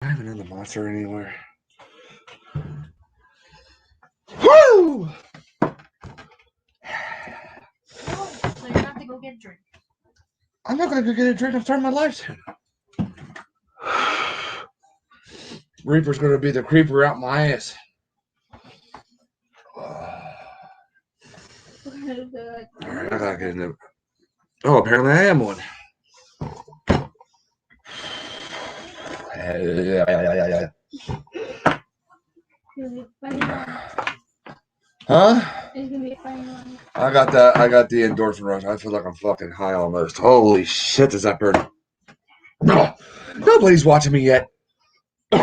have another monster anywhere? Woo! So you have to go get a drink. I'm not gonna go get a drink. I'm starting my life soon. Reaper's gonna be the creeper out my ass. Alright, I gotta get into. Oh, apparently I am one. Huh? It's gonna be a funny one. I got that. I got the endorphin rush. I feel like I'm fucking high almost. Holy shit, does that burn? No, nobody's watching me yet. Woo!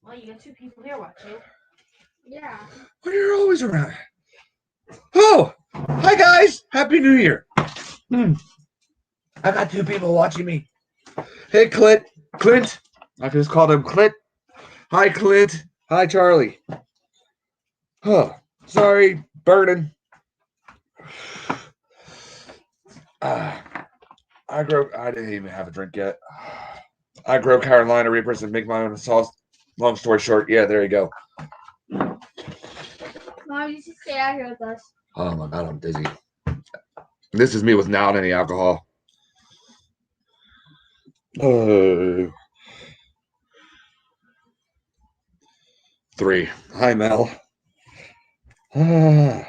Well, you got 2 people here watching. Yeah. Well, you're always around. Oh, hi guys! Happy New Year. I got 2 people watching me. Hey, Clint. I just called him Clint. Hi, Clint. Hi, Charlie. Oh, sorry, burning. I didn't even have a drink yet. I grow Carolina Reapers and make my own sauce. Long story short, yeah, there you go. Mom, you should stay out here with us. Oh my God, I'm dizzy. This is me without any alcohol. Oh. 3. Hi, Mel. Okay,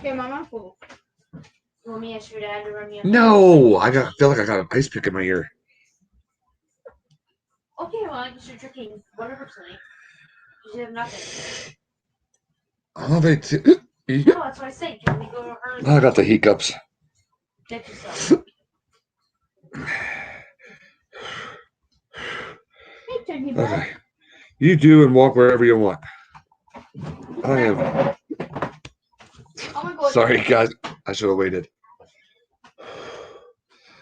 Mom, I'm full. You want me to ask your dad to run me up? No, feel like I got an ice pick in my ear. Okay, well, I guess you're drinking 100%. You should have nothing. Oh, they No, that's what I said. Can we go to her? I got the hiccups. Get yourself. Hey, Turkey Bud. Okay. You do and walk wherever you want. I am. Oh my God. Sorry, guys. I should have waited.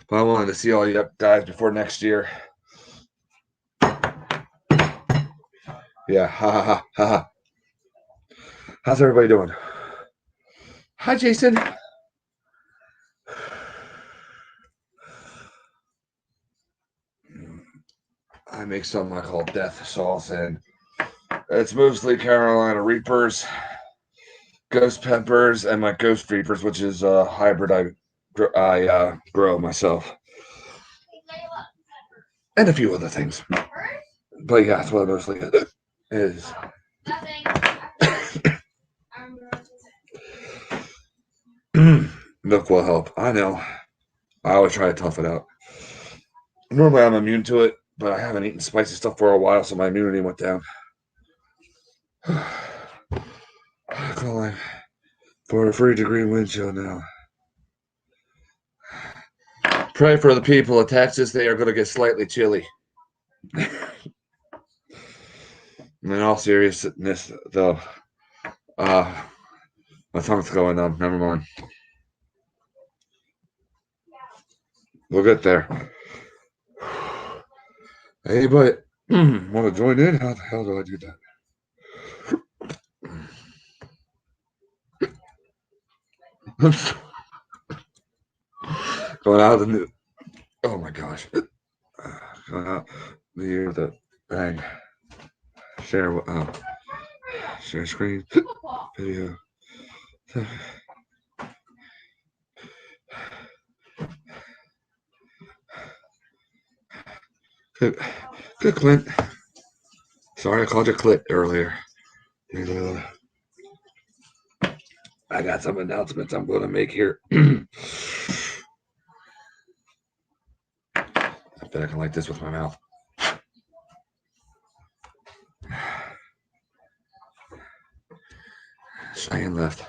But I wanted to see all you guys before next year. Yeah, ha ha ha ha. How's everybody doing? Hi, Jason. I make something I call death sauce, and it's mostly Carolina Reapers, Ghost Peppers, and my Ghost Reapers, which is a hybrid I grow myself, and a few other things. But yeah, that's what it mostly is. Milk will help. I know. I always try to tough it out. Normally I'm immune to it, but I haven't eaten spicy stuff for a while, so my immunity went down. Calling for a 3-degree wind chill now. Pray for the people of Texas. They are going to get slightly chilly. In all seriousness, though, my tongue's going numb. Never mind. We'll get there. Anybody want to join in? How the hell do I do that? Going out the oh my gosh. Going out the year the bang. Share screen video. Good, Clint. Sorry, I called you Clint earlier. I got some announcements I'm going to make here. I bet I can like this with my mouth. Cheyenne left.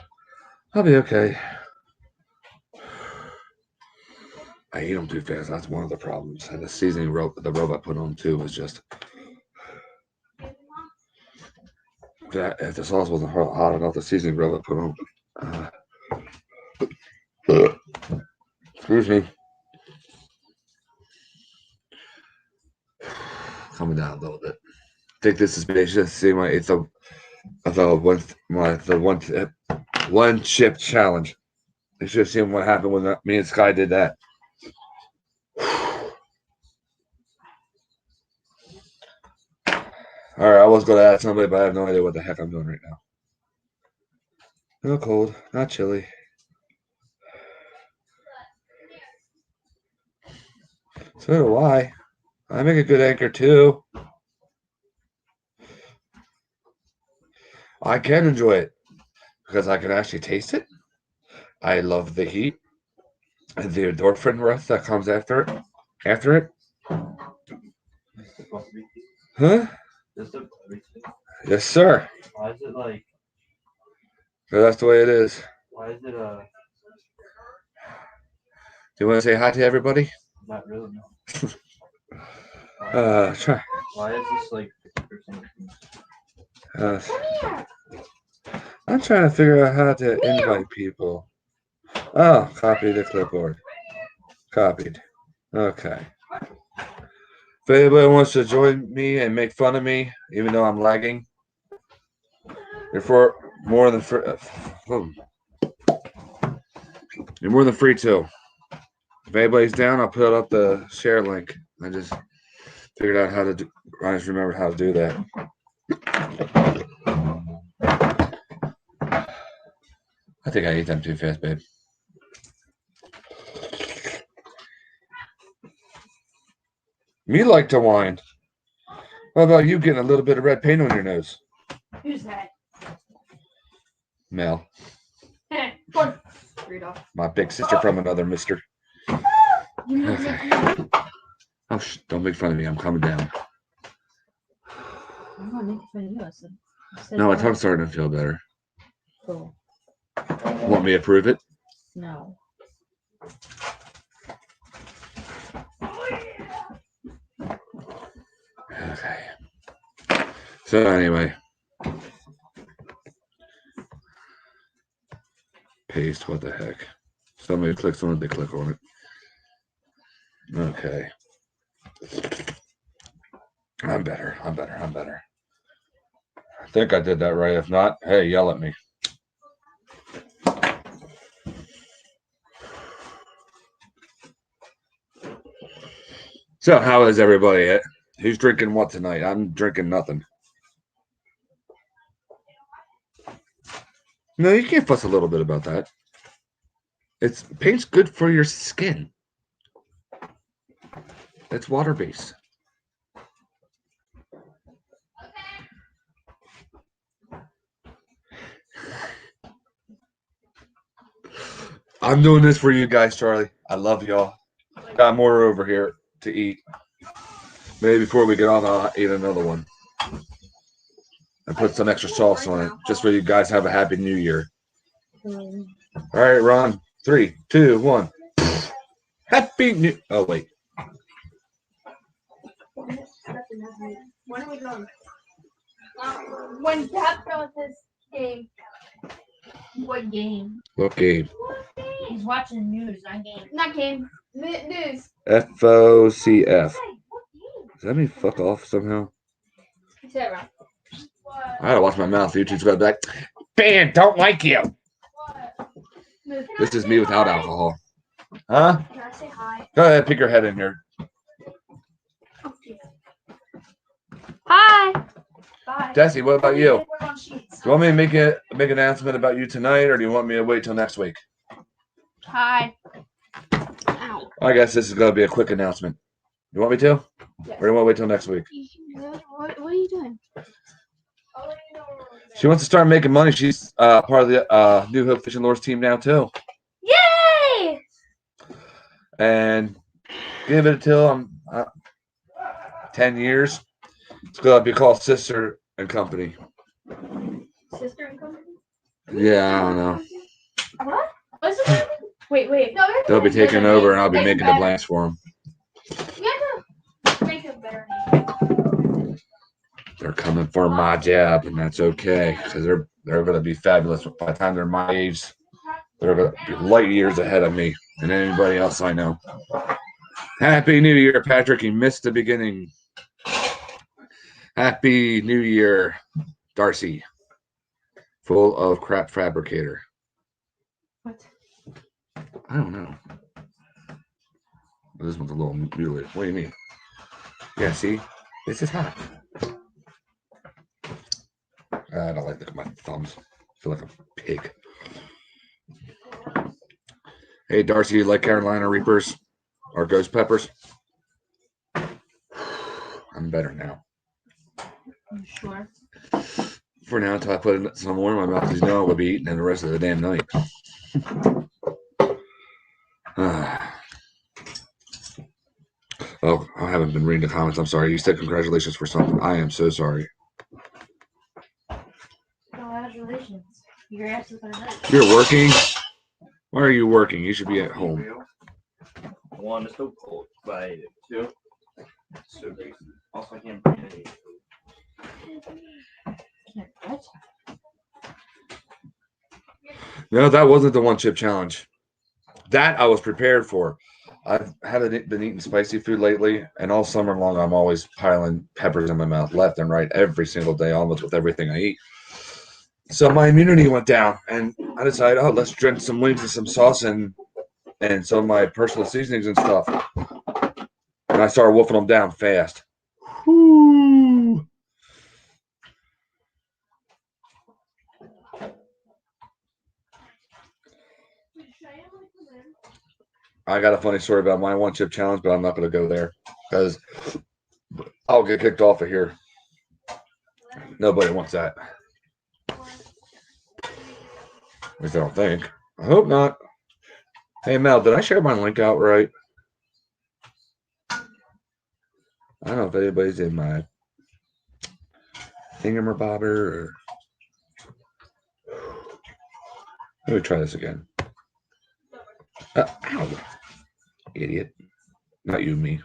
I'll be okay. I eat them too fast. That's one of the problems. And the seasoning the robot put on too was just that. If the sauce wasn't hot enough, the seasoning robot put on. Excuse me. Coming down a little bit. I think this is basically see my it's the one chip challenge. You should have seen what happened when me and Sky did that. All right, I was going to ask somebody, but I have no idea what the heck I'm doing right now. No cold, not chilly. So do I. I make a good anchor too. I can enjoy it because I can actually taste it. I love the heat and the endorphin rush that comes after it. After it, huh? Yes, sir. Why is it like? So that's the way it is. Why is it Do you want to say hi to everybody? not really? Try. Why is this like 50%? I'm trying to figure out how to invite people. Oh, copy the clipboard. Copied. Okay. If anybody wants to join me and make fun of me, even though I'm lagging, you're more than free. You're more than free to. If anybody's down, I'll put up the share link. I just figured out how to do. I just remembered how to do that. I think I ate them too fast, babe. Me like to whine. What about you getting a little bit of red paint on your nose? Who's that? Mel. Rudolph. My big sister from another mister. Okay. Oh, don't make fun of me. I'm coming down. I'm not making fun of you. I said No, my tongue's starting to feel better. cool. Want me to prove it? No. Okay. So anyway. Paste, what the heck? Somebody clicks on it, they click on it. Okay. I'm better. I think I did that right. If not, hey, yell at me. So how is everybody? Who's drinking what tonight? I'm drinking nothing. No, you can't fuss a little bit about that. Paint's good for your skin. It's water-based. I'm doing this for you guys, Charlie. I love y'all. Got more over here to eat. Maybe before we get on, I'll eat another one. And put some extra sauce on it. Just so you guys have a happy new year. All right, Ron. 3, 2, 1. Happy New... Oh, wait. When are we going? When Dad throws this game. What game? What game? He's watching news, not game. Not game. News. FOCF. Does that mean fuck off somehow? Sarah. I gotta watch my mouth. YouTube's gonna be like, "Ban, don't like you." This is me without alcohol. Huh? Can I say hi? Go ahead, pick your head in here. Hi. Bye. Jesse, what about you? We're on sheets. Do you want me to make an announcement about you tonight, or do you want me to wait till next week? Hi. Ow. I guess this is gonna be a quick announcement. You want me to? Yes. Or do you want to wait till next week? What are you doing? She wants to start making money. She's part of the New Hope Fishing Lures team now too. Yay! And give it till 10 years. It's gonna be called Sister and Company. Sister and Company? Yeah, I don't know. What? What's it? Wait. No, They'll be taking over, and I'll be making the blanks for them. You have to make it better. They're coming for my job, and that's okay because they're going to be fabulous. By the time they're my age, they're going to be light years ahead of me and anybody else I know. Happy New Year, Patrick. You missed the beginning. Happy New Year, Darcy. Full of crap fabricator. What? I don't know. This one's a little mutilated. What do you mean? Yeah, see? This is hot. I don't like to look at my thumbs. I feel like a pig. Hey, Darcy, you like Carolina Reapers or ghost peppers? I'm better now. You sure? For now, until I put some more in my mouth, because you know I will be eating it the rest of the damn night. Oh, I haven't been reading the comments. I'm sorry. You said congratulations for something. I am so sorry. Congratulations. Your ass is gonna hurt. You're working? Why are you working? You should be at home. One is so cold, but I ate it. Two, so greasy. Also, I can't find any. What? No, that wasn't the one chip challenge. That I was prepared for. I've haven't been eating spicy food lately, and all summer long I'm always piling peppers in my mouth left and right every single day, almost with everything I eat. So my immunity went down, and I decided, oh, let's drench some wings and some sauce and some of my personal seasonings and stuff. And I started wolfing them down fast. Whoo! I got a funny story about my one chip challenge, but I'm not going to go there because I'll get kicked off of here. Nobody wants that. At least I don't think. I hope not. Hey, Mel, did I share my link out right? I don't know if anybody's in my thingamabobber or... Let me try this again. Ow. Idiot. Not you, me.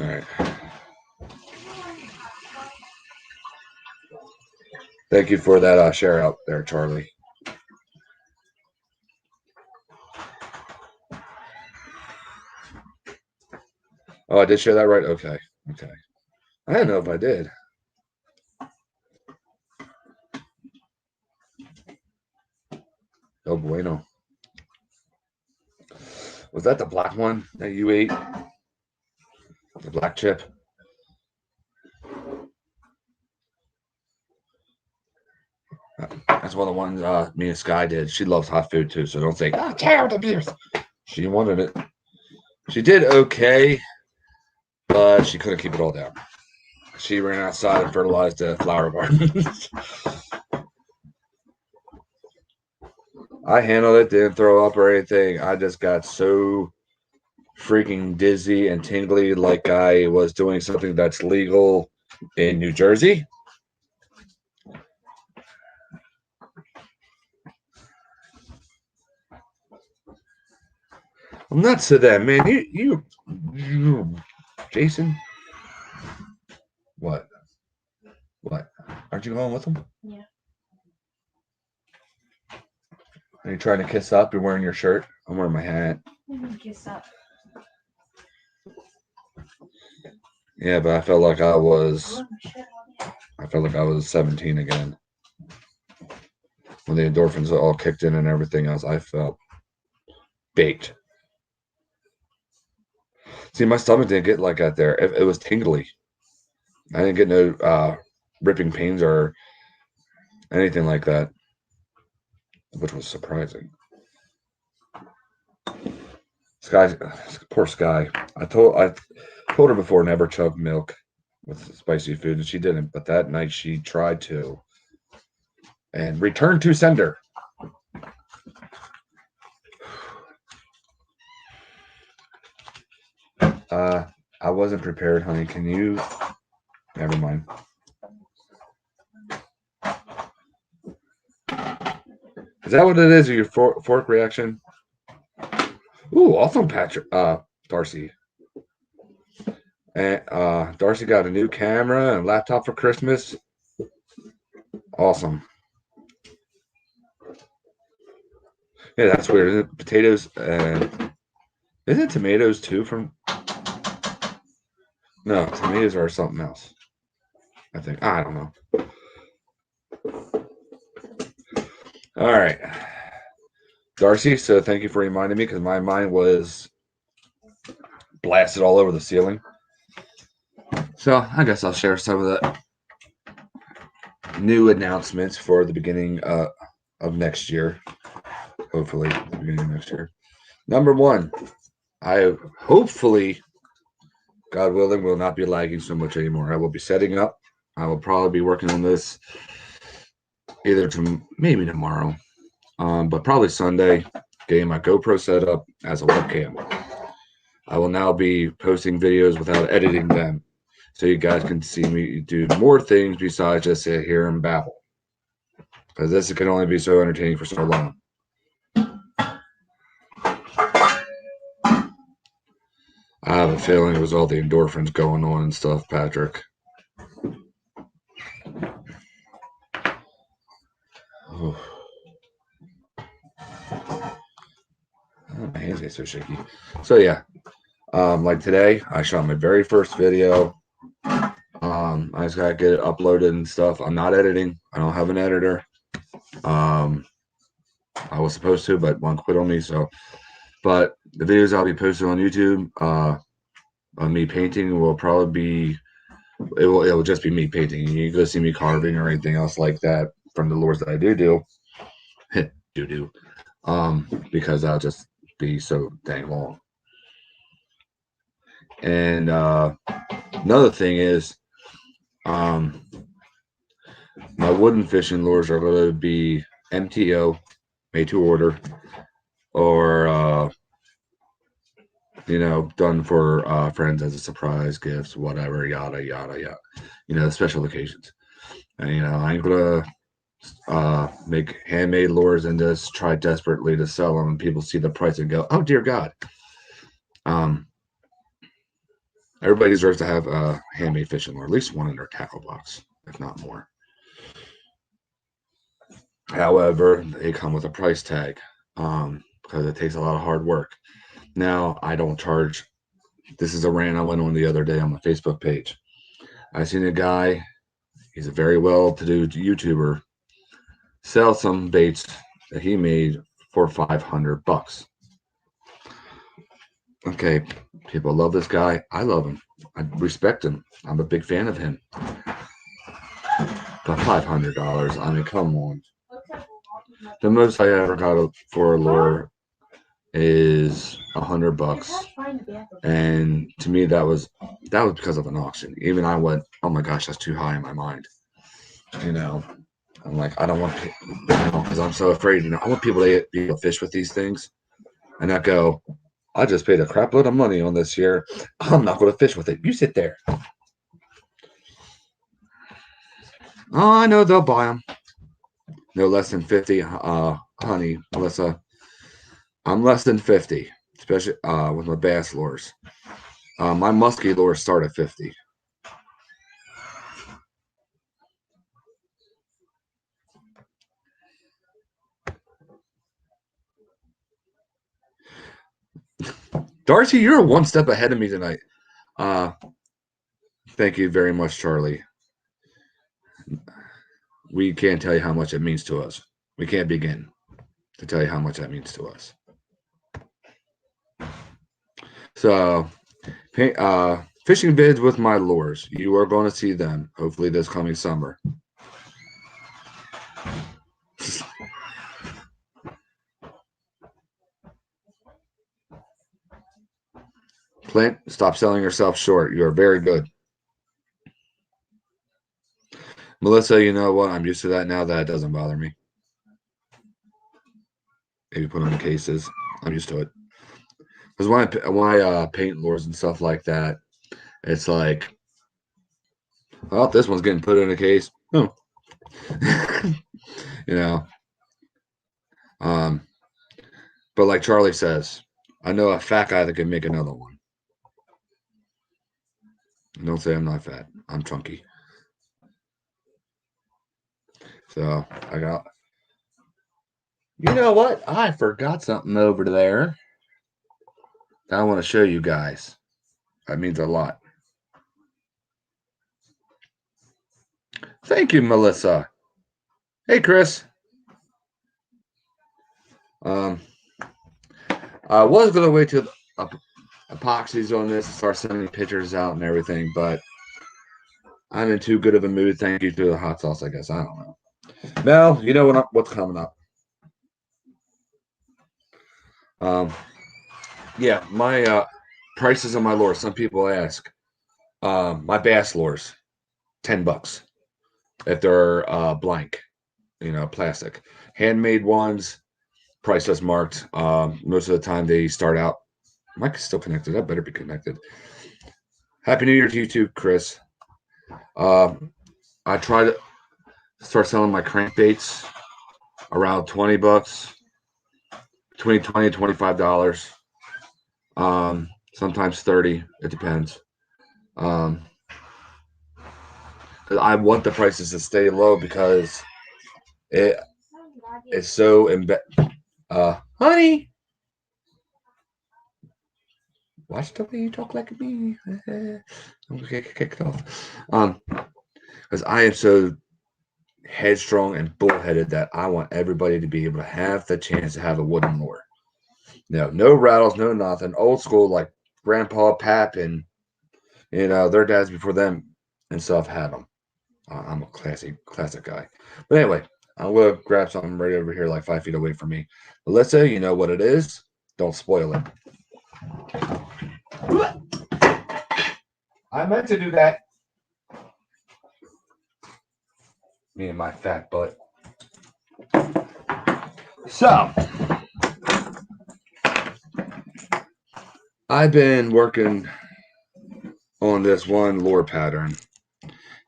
All right. Thank you for that share out there, Charlie. Oh, I did share that right? Okay. Okay. I don't know if I did. Oh, bueno. Was that the black one that you ate? The black chip? That's one of the ones me and Sky did. She loves hot food too, so don't think, oh, terrible abuse. She wanted it. She did okay, but she couldn't keep it all down. She ran outside and fertilized the flower gardens. I handled it, didn't throw up or anything. I just got so freaking dizzy and tingly like I was doing something that's legal in New Jersey. I'm nuts to that, man. You, Jason. What? What? Aren't you going with him? Yeah. Are you trying to kiss up? You're wearing your shirt. I'm wearing my hat. Kiss up. Yeah, but I felt like I was 17 again. When the endorphins all kicked in and everything else, I felt baked. See, my stomach didn't get like that there. It was tingly. I didn't get no ripping pains or anything like that, which was surprising. Sky, poor Sky. I told her before never chug milk with spicy food, and she didn't. But that night she tried to, and returned to sender. I wasn't prepared, honey. Can you? Never mind. Is that what it is? Or your fork reaction? Ooh, awesome, Patrick. Darcy. And Darcy got a new camera and a laptop for Christmas. Awesome. Yeah, that's weird. Isn't it? Potatoes and isn't it tomatoes too from? No, tomatoes are something else. I think. I don't know. All right. Darcy, so thank you for reminding me because my mind was blasted all over the ceiling. So I guess I'll share some of the new announcements for the beginning of next year. Hopefully, the beginning of next year. Number one, I hopefully, God willing, will not be lagging so much anymore. I will be setting up. I will probably be working on this either maybe tomorrow, but probably Sunday. Getting my GoPro set up as a webcam. I will now be posting videos without editing them, so you guys can see me do more things besides just sit here and babble. Because this can only be so entertaining for so long. I have a feeling it was all the endorphins going on and stuff, Patrick. Oh. My hands get so shaky. So yeah, like today, I shot my very first video. I just gotta get it uploaded and stuff. I'm not editing. I don't have an editor. I was supposed to, but one quit on me. So, but the videos I'll be posting on YouTube, on me painting will probably be. It will just be me painting. You go see me carving or anything else like that from the lures that I do. Because I'll just be so dang long. And another thing is, my wooden fishing lures are going to be MTO, made to order, or done for friends as a surprise, gifts, whatever, yada yada yada. Special occasions. And I ain't gonna make handmade lures and just try desperately to sell them, and people see the price and go, "Oh dear God." Everybody deserves to have a handmade fishing lure, at least one in their tackle box, if not more. However, they come with a price tag because it takes a lot of hard work. Now, I don't charge. This is a rant I went on the other day on my Facebook page. I seen a guy, he's a very well-to-do YouTuber, sell some baits that he made for $500. Okay, people love this guy. I love him. I respect him. I'm a big fan of him. But $500, I mean, come on. The most I ever got for a lure is $100, and to me that was because of an auction. Even I went, oh my gosh, that's too high in my mind. I'm like, I don't want, because I'm so afraid. I want people to be able to fish with these things, and not go, I just paid a crap load of money on this year. I'm not going to fish with it. You sit there. Oh, I know they'll buy them. No less than 50, honey, Melissa. I'm less than 50, especially with my bass lures. My musky lures start at 50. Darcy, you're one step ahead of me tonight. Thank you very much, Charlie. We can't tell you how much it means to us. We can't begin to tell you how much that means to us. So, fishing vids with my lures. You are going to see them hopefully this coming summer. Clint, stop selling yourself short. You are very good. Melissa, you know what? I'm used to that now. That doesn't bother me. Maybe put them in cases. I'm used to it. Because when I paint lures and stuff like that, it's like, well, this one's getting put in a case. Oh. you know. But like Charlie says, I know a fat guy that can make another one. Don't say I'm not fat. I'm chunky. So I got. You know what? I forgot something over there that I want to show you guys. That means a lot. Thank you, Melissa. Hey, Chris. I was going to wait till epoxies on this and start sending pictures out and everything, but I'm in too good of a mood. Thank you to the hot sauce, I guess. I don't know. Mel, you know what's coming up. Yeah, my prices on my lures. Some people ask. My bass lures, $10 if they're blank, plastic. Handmade ones, priceless marked. Most of the time they start out. Mike's still connected. I better be connected. Happy New Year to you too, Chris. I try to start selling my crankbaits around $20, between $20 and $25. Sometimes 30. It depends. I want the prices to stay low because it's so honey. Watch the way you talk like me. I'm gonna get kicked off. Because I am so headstrong and bullheaded that I want everybody to be able to have the chance to have a wooden lure. No rattles, no nothing. Old school, like Grandpa, Pap, and their dads before them and stuff had them. I'm a classic guy. But anyway, I'm gonna grab something right over here, like 5 feet away from me. Alyssa, you know what it is. Don't spoil it. I meant to do that. Me and my fat butt. So, I've been working on this one lure pattern.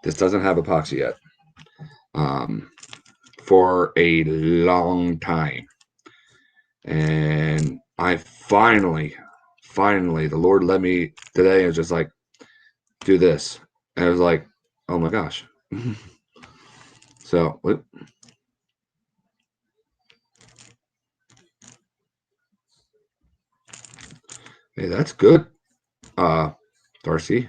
This doesn't have epoxy yet. For a long time. And I finally, the Lord led me today and was just like, do this. And I was like, oh my gosh. So, hey, that's good. Darcy.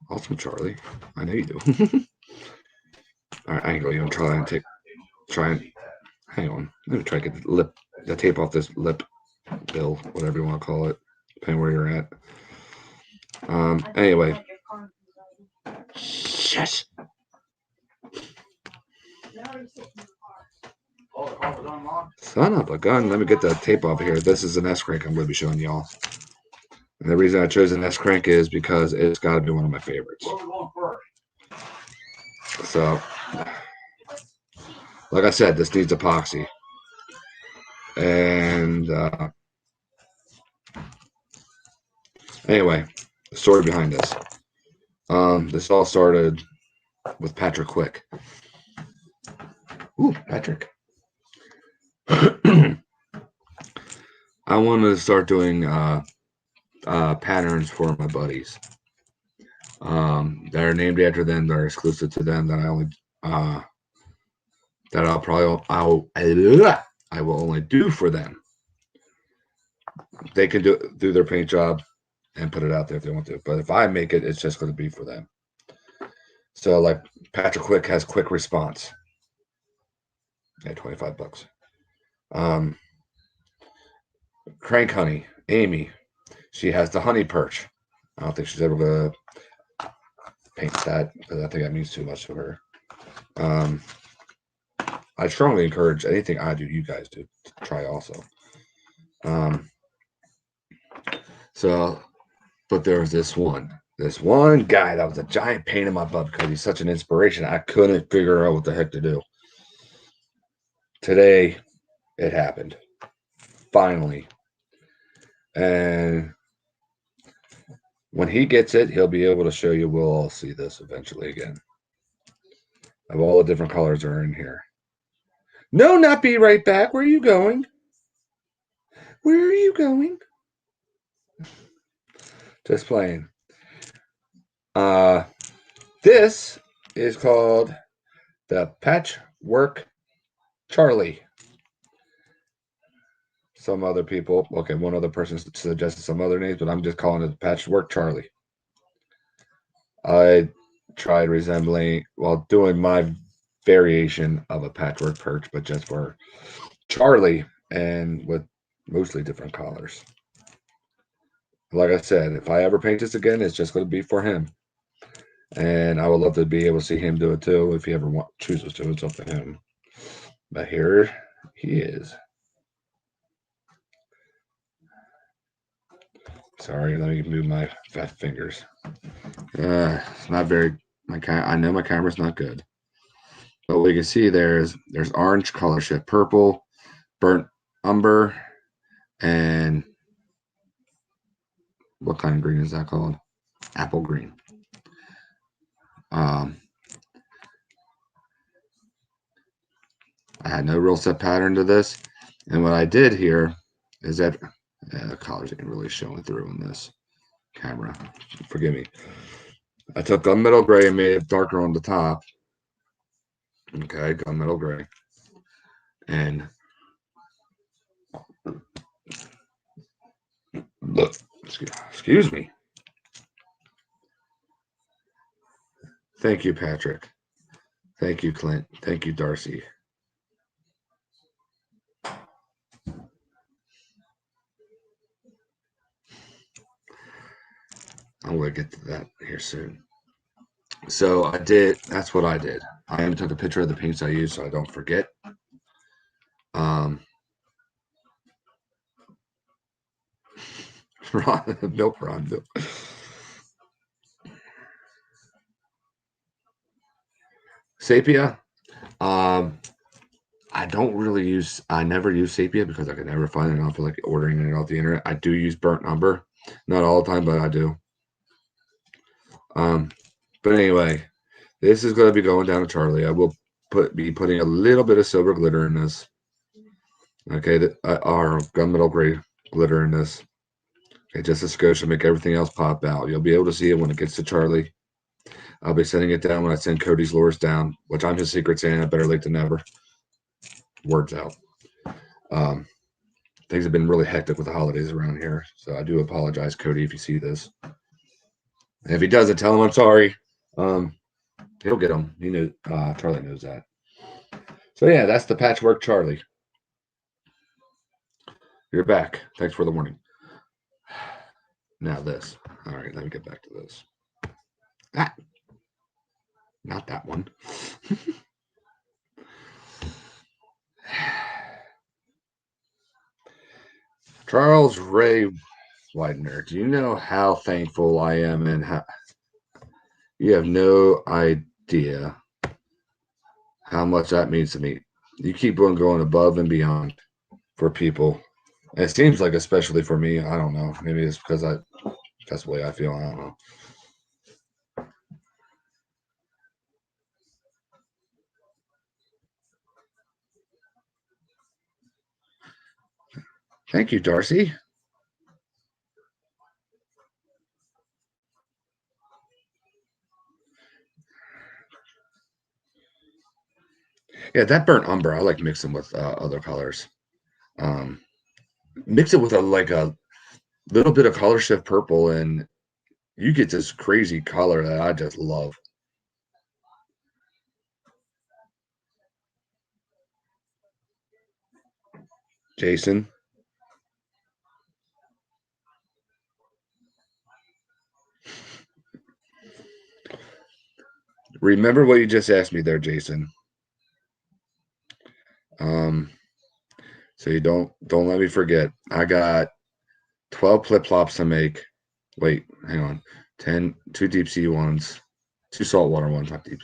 Awesome, Charlie. I know you do. All right, I ain't gonna even try and hang on. Let me try to get the tape off this lip bill, whatever you want to call it, depending where you're at. Anyway. Shush. Son of a gun. Let me get the tape off of here. This is an S crank I'm going to be showing y'all. And the reason I chose an S crank is because it's got to be one of my favorites. So, like I said, this needs epoxy. And anyway, the story behind this. This all started with Patrick Quick. Ooh, Patrick. I wanted to start doing patterns for my buddies. That are named after them, that are exclusive to them, that I only I will only do for them. They can do their paint job and put it out there if they want to. But if I make it, it's just going to be for them. So like Patrick Quick has quick response. Yeah, $25. Crank Honey, Amy, she has the honey perch. I don't think she's ever going to paint that because I think that means too much to her. I strongly encourage anything I do, you guys do, to try also. So, but there was this one guy that was a giant pain in my butt because he's such an inspiration. I couldn't figure out what the heck to do. Today, it happened. Finally. And when he gets it, he'll be able to show you. We'll all see this eventually again. Of all the different colors are in here. No, not be right back. Where are you going? Where are you going? Just playing. This is called the Patchwork Charlie. some other people. Okay, one other person suggested some other names, but I'm just calling it Patchwork Charlie. I tried resembling while doing my variation of a patchwork perch, but just for Charlie and with mostly different colors. Like I said, if I ever paint this again, it's just going to be for him. And I would love to be able to see him do it too. If he ever chooses to, it's up to him. But here he is. Sorry, let me move my fat fingers. It's not very. I know my camera's not good. But we can see there's orange color shift, purple, burnt umber, and what kind of green is that called? Apple green. I had no real set pattern to this, and what I did here is that the colors ain't really showing through in this camera. Forgive me. I took gunmetal gray and made it darker on the top. Okay, gunmetal gray, and look. Excuse me. Thank you, Patrick. Thank you, Clint. Thank you, Darcy. I'm going to get to that here soon. So that's what I did. I even took a picture of the paints I used so I don't forget. Milk Ron. Sepia. I never use sepia because I can never find it. I don't feel like ordering it off the internet. I do use burnt umber. Not all the time, but I do. But anyway, this is going to be going down to Charlie. I will be putting a little bit of silver glitter in this. Okay, our gunmetal gray glitter in this. Okay, just a skosh to make everything else pop out. You'll be able to see it when it gets to Charlie. I'll be sending it down when I send Cody's lures down, which I'm his secret Santa. Better late than never. Words out. Things have been really hectic with the holidays around here, so I do apologize, Cody, if you see this. And if he doesn't, tell him I'm sorry. He'll get them. Charlie knows that. So yeah, that's the Patchwork Charlie. You're back. Thanks for the warning. Now this. All right, let me get back to this. Not that one. Charles Ray Widener. Do you know how thankful I am and how you have no idea how much that means to me. You keep on going above and beyond for people. And it seems like especially for me, I don't know. Maybe it's because that's the way I feel. I don't know. Thank you, Darcy. Yeah, that burnt umber, I like mixing with other colors. Mix it with a little bit of color shift purple, and you get this crazy color that I just love. Jason. Remember what you just asked me there, Jason. So you don't let me forget. I got 12 flip flops to make. Wait, hang on. 2 deep sea ones, 2 saltwater ones, not deep.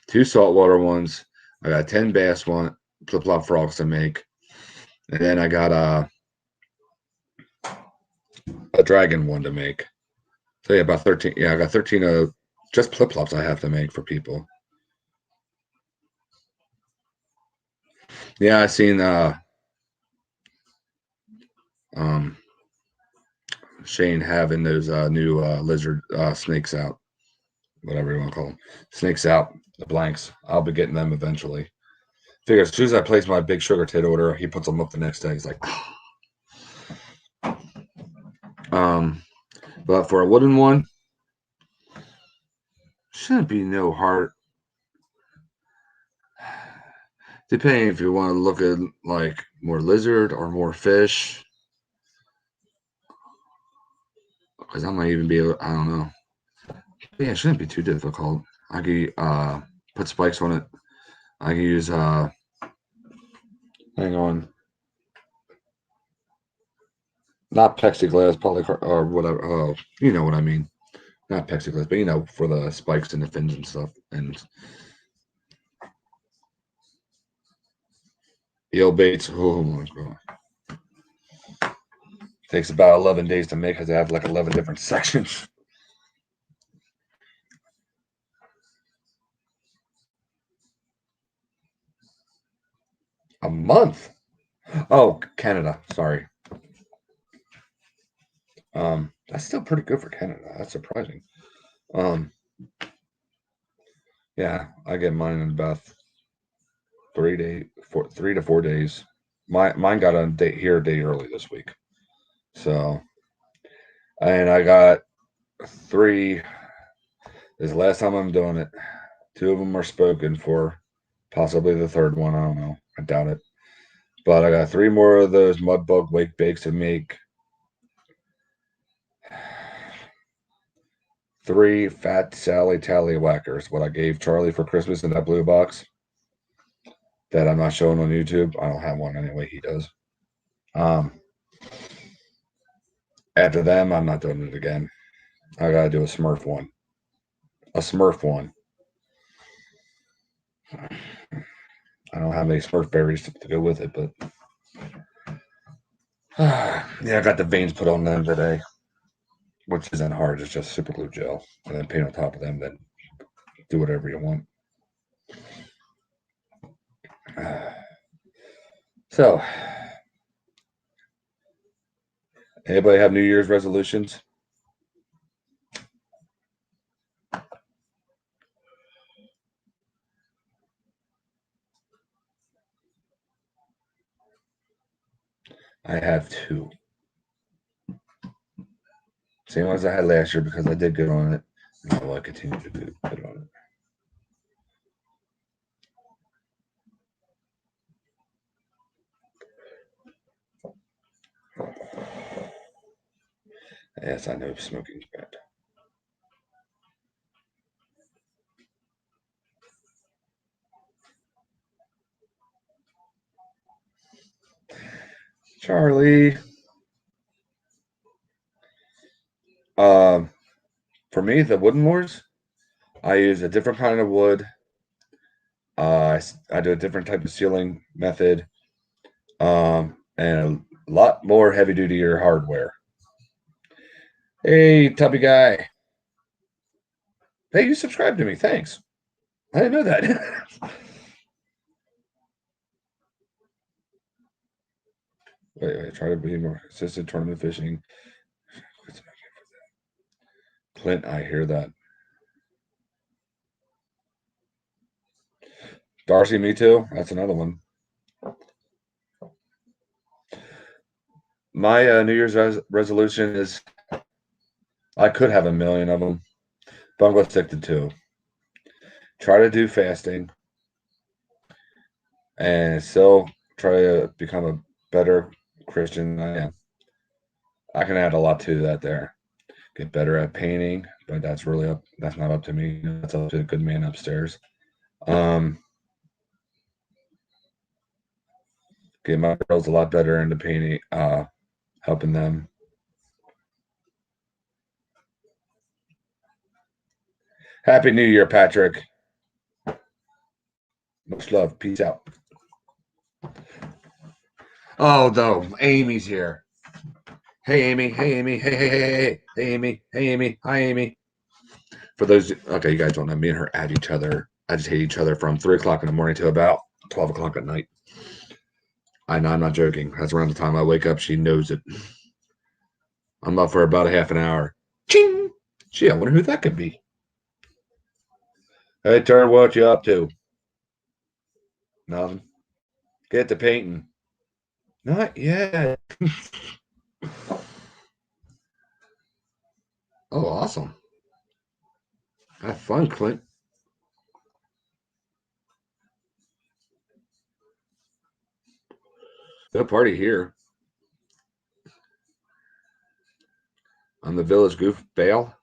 2 saltwater ones. I got 10 bass flip flop frogs to make. And then I got a dragon one to make. So yeah, about 13. Yeah, I got 13 just flip flops I have to make for people. Yeah, I seen Shane having those new lizard snakes out, whatever you want to call them, snakes out, the blanks. I'll be getting them eventually. Figure as soon as I place my big sugar tit order, he puts them up the next day. He's like, oh. But for a wooden one, shouldn't be no hard. Depending if you want to look at like more lizard or more fish, because I might even be able. I don't know. Yeah, it shouldn't be too difficult. I could put spikes on it. I can use hang on, not plexiglass, polycar or whatever. Oh, you know what I mean. Not plexiglass, but you know, for the spikes and the fins and stuff. And eel baits. Oh my god, takes about 11 days to make because I have like 11 different sections. A month. Oh, Canada. Sorry. That's still pretty good for Canada. That's surprising. Um, yeah, I get mine in about 3 to 4 days. Mine got a day here a day early this week. So, and I got 3. This is the last time I'm doing it. 2 of them are spoken for. Possibly the third one. I don't know. I doubt it. But I got 3 more of those mud bug wake bakes to make. 3 fat Sally Tallywhackers. What I gave Charlie for Christmas in that blue box that I'm not showing on YouTube. I don't have one anyway. He does. After them, I'm not doing it again. I gotta do a Smurf one. A Smurf one. I don't have any Smurf berries to go with it, but yeah, I got the veins put on them today, which isn't hard. It's just super glue gel, and then paint on top of them. Then do whatever you want. So, anybody have New Year's resolutions? I have 2. Same ones I had last year because I did good on it, and I will continue to do good on it. Yes, I know smoking's bad. Charlie. For me, the wooden moors, I use a different kind of wood. I do a different type of sealing method, and a lot more heavy duty hardware. Hey, tubby guy. Hey, you subscribed to me. Thanks. I didn't know that. wait. Try to be more consistent tournament fishing. Clint, I hear that. Darcy, me too. That's another one. My New Year's resolution is I could have a million of them, but I'm going to stick to 2. Try to do fasting and still try to become a better Christian than I am. I can add a lot to that there. Get better at painting, but that's not up to me. That's up to the good man upstairs. Get my girls a lot better into painting, helping them. Happy New Year, Patrick. Much love. Peace out. Oh, no. Amy's here. Hey, Amy. Hey, Amy. Hey, Amy. Hey, Amy. Hi, Amy. For those, okay, you guys don't know, me and her at each other, agitate each other from 3 o'clock in the morning to about 12 o'clock at night. I know, I'm not joking. That's around the time I wake up. She knows it. I'm up for about a half an hour. Ching! Gee, I wonder who that could be. Hey, Turn, what you up to? Nothing. Get to painting. Not yet. Oh, awesome. Have fun, Clint. No party here. I'm the village goof bale.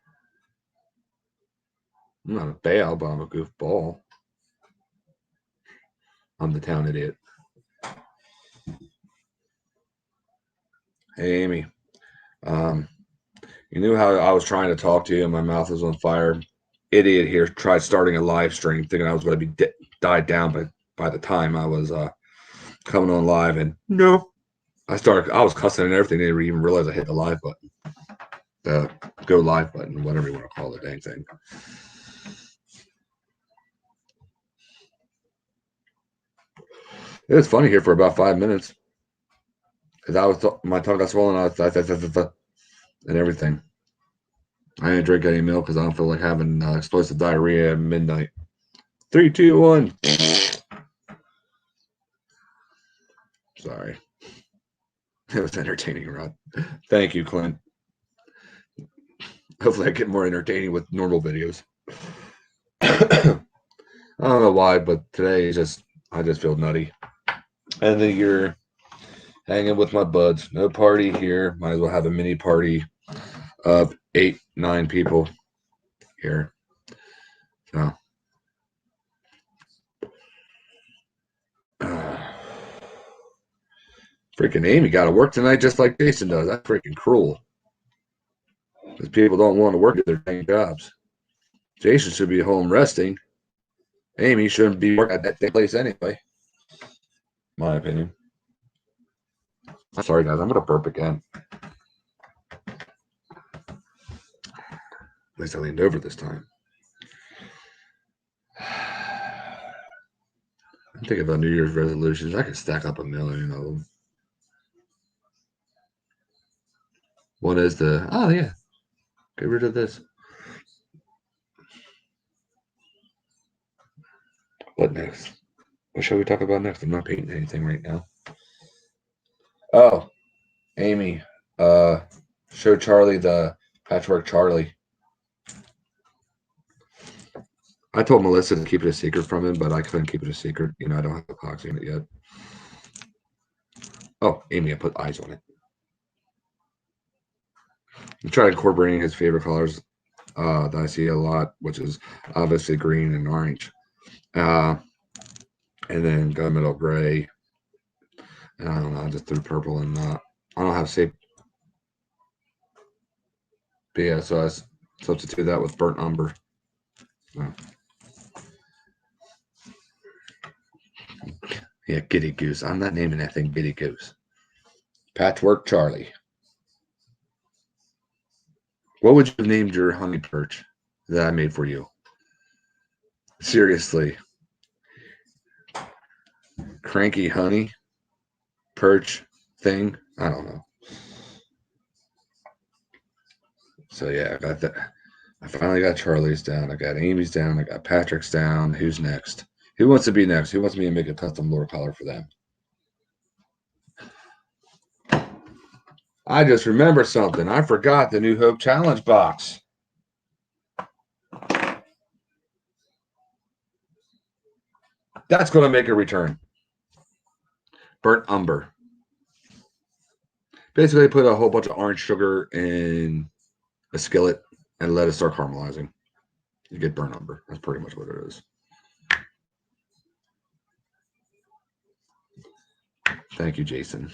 I'm not a bale, but I'm a goofball. I'm the town idiot. Hey, Amy. You knew how I was trying to talk to you and my mouth was on fire. Idiot here tried starting a live stream thinking I was going to be died down by the time I was coming on live. And no, I was cussing and everything. They didn't even realize I hit the live button. The go live button, whatever you want to call the dang thing. It was funny here for about 5 minutes. Because my tongue got swollen and everything. I didn't drink any milk because I don't feel like having explosive diarrhea at midnight. 3, 2, 1. Sorry. It was entertaining, Rod. Thank you, Clint. Hopefully I get more entertaining with normal videos. I don't know why, but today I just feel nutty. And then you're hanging with my buds. No party here. Might as well have a mini party of 8, 9 people here. So freaking Amy got to work tonight just like Jason does. That's freaking cruel. Because people don't want to work at their dang jobs. Jason should be home resting. Amy shouldn't be working at that place anyway. My opinion. I'm sorry, guys. I'm going to burp again. At least I leaned over this time. I'm thinking about New Year's resolutions. I could stack up 1,000,000 of them. One is get rid of this. What next? What shall we talk about next? I'm not painting anything right now. Oh, Amy, show Charlie the Patchwork Charlie. I told Melissa to keep it a secret from him, but I couldn't keep it a secret. I don't have epoxy in it yet. Oh, Amy, I put eyes on it. I'm trying incorporating his favorite colors that I see a lot, which is obviously green and orange. And then gunmetal gray. And I don't know, I just threw purple and I don't have safe. But yeah, so I substitute that with burnt umber. Oh. Yeah, Giddy Goose. I'm not naming that thing Giddy Goose. Patchwork Charlie. What would you have named your honey perch that I made for you? Seriously. Cranky honey perch thing? I don't know. So yeah, I got that. I finally got Charlie's down. I got Amy's down. I got Patrick's down. Who's next? Who wants to be next? Who wants me to make a custom lure collar for them? I just remembered something. I forgot the New Hope Challenge box. That's going to make a return. Burnt umber. Basically, put a whole bunch of orange sugar in a skillet and let it start caramelizing. You get burnt umber. That's pretty much what it is. Thank you, Jason.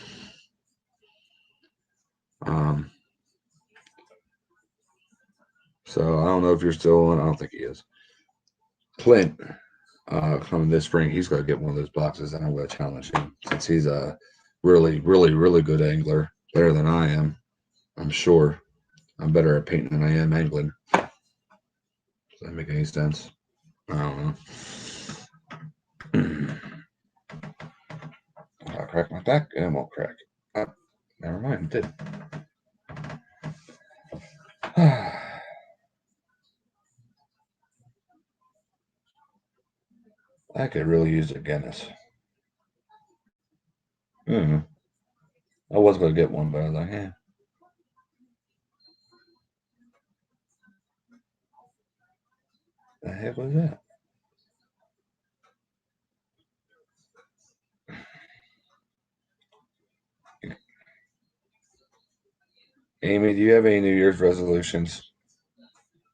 So I don't know if you're still on. I don't think he is. Clint, coming this spring, he's going to get one of those boxes, and I'm going to challenge him since he's a really, really, really good angler, better than I am. I'm sure. I'm better at painting than I am angling. Does that make any sense? I don't know. I'll crack my back and it won't crack. Oh, never mind, it did. I could really use a Guinness. I was going to get one, but I was like, The heck was that? Amy, do you have any New Year's resolutions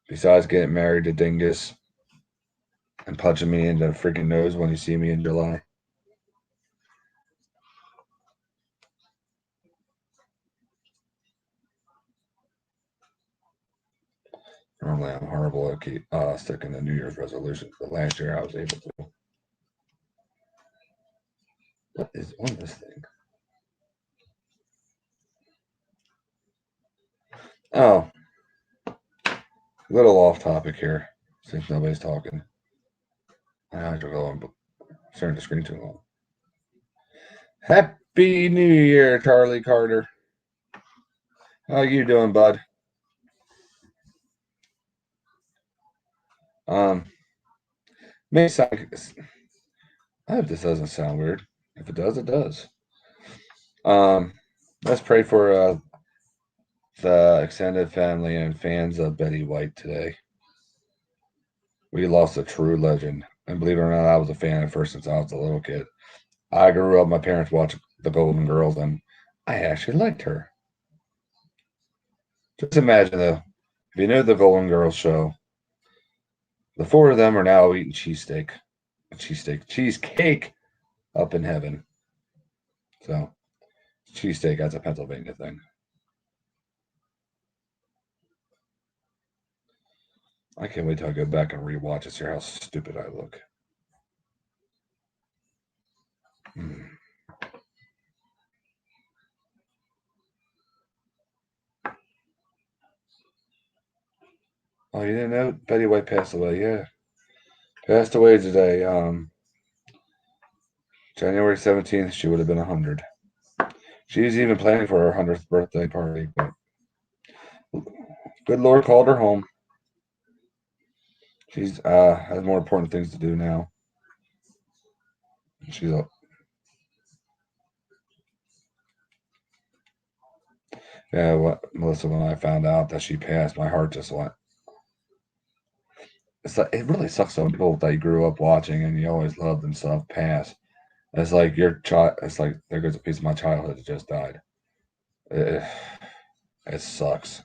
besides getting married to Dingus and punching me in the freaking nose when you see me in July? Normally, I'm horrible at sticking to New Year's resolutions, but last year I was able to. What is on this thing? Oh, a little off topic here since nobody's talking. I have to go on sharing the screen too long. Happy New Year, Charlie Carter. How you doing, bud? May sound, I hope this doesn't sound weird. If it does, it does. Let's pray for the extended family and fans of Betty White today. We lost a true legend. And believe it or not, I was a fan of her since I was a little kid. I grew up, my parents watched the Golden Girls, and I actually liked her. Just imagine, though, if you know the Golden Girls show, the four of them are now eating cheesecake up in heaven. So, cheesesteak, that's a Pennsylvania thing. I can't wait till I go back and rewatch it, see how stupid I look. Oh, you didn't know Betty White passed away? Yeah, passed away today. January 17th. She would have been 100. She's even planning for her 100th birthday party, but good Lord called her home. She's has more important things to do now. She's Melissa, when I found out that she passed, my heart just went. It's like it really sucks when people that you grew up watching and you always loved and stuff pass. It's like your child. It's like there goes a piece of my childhood that just died. It sucks.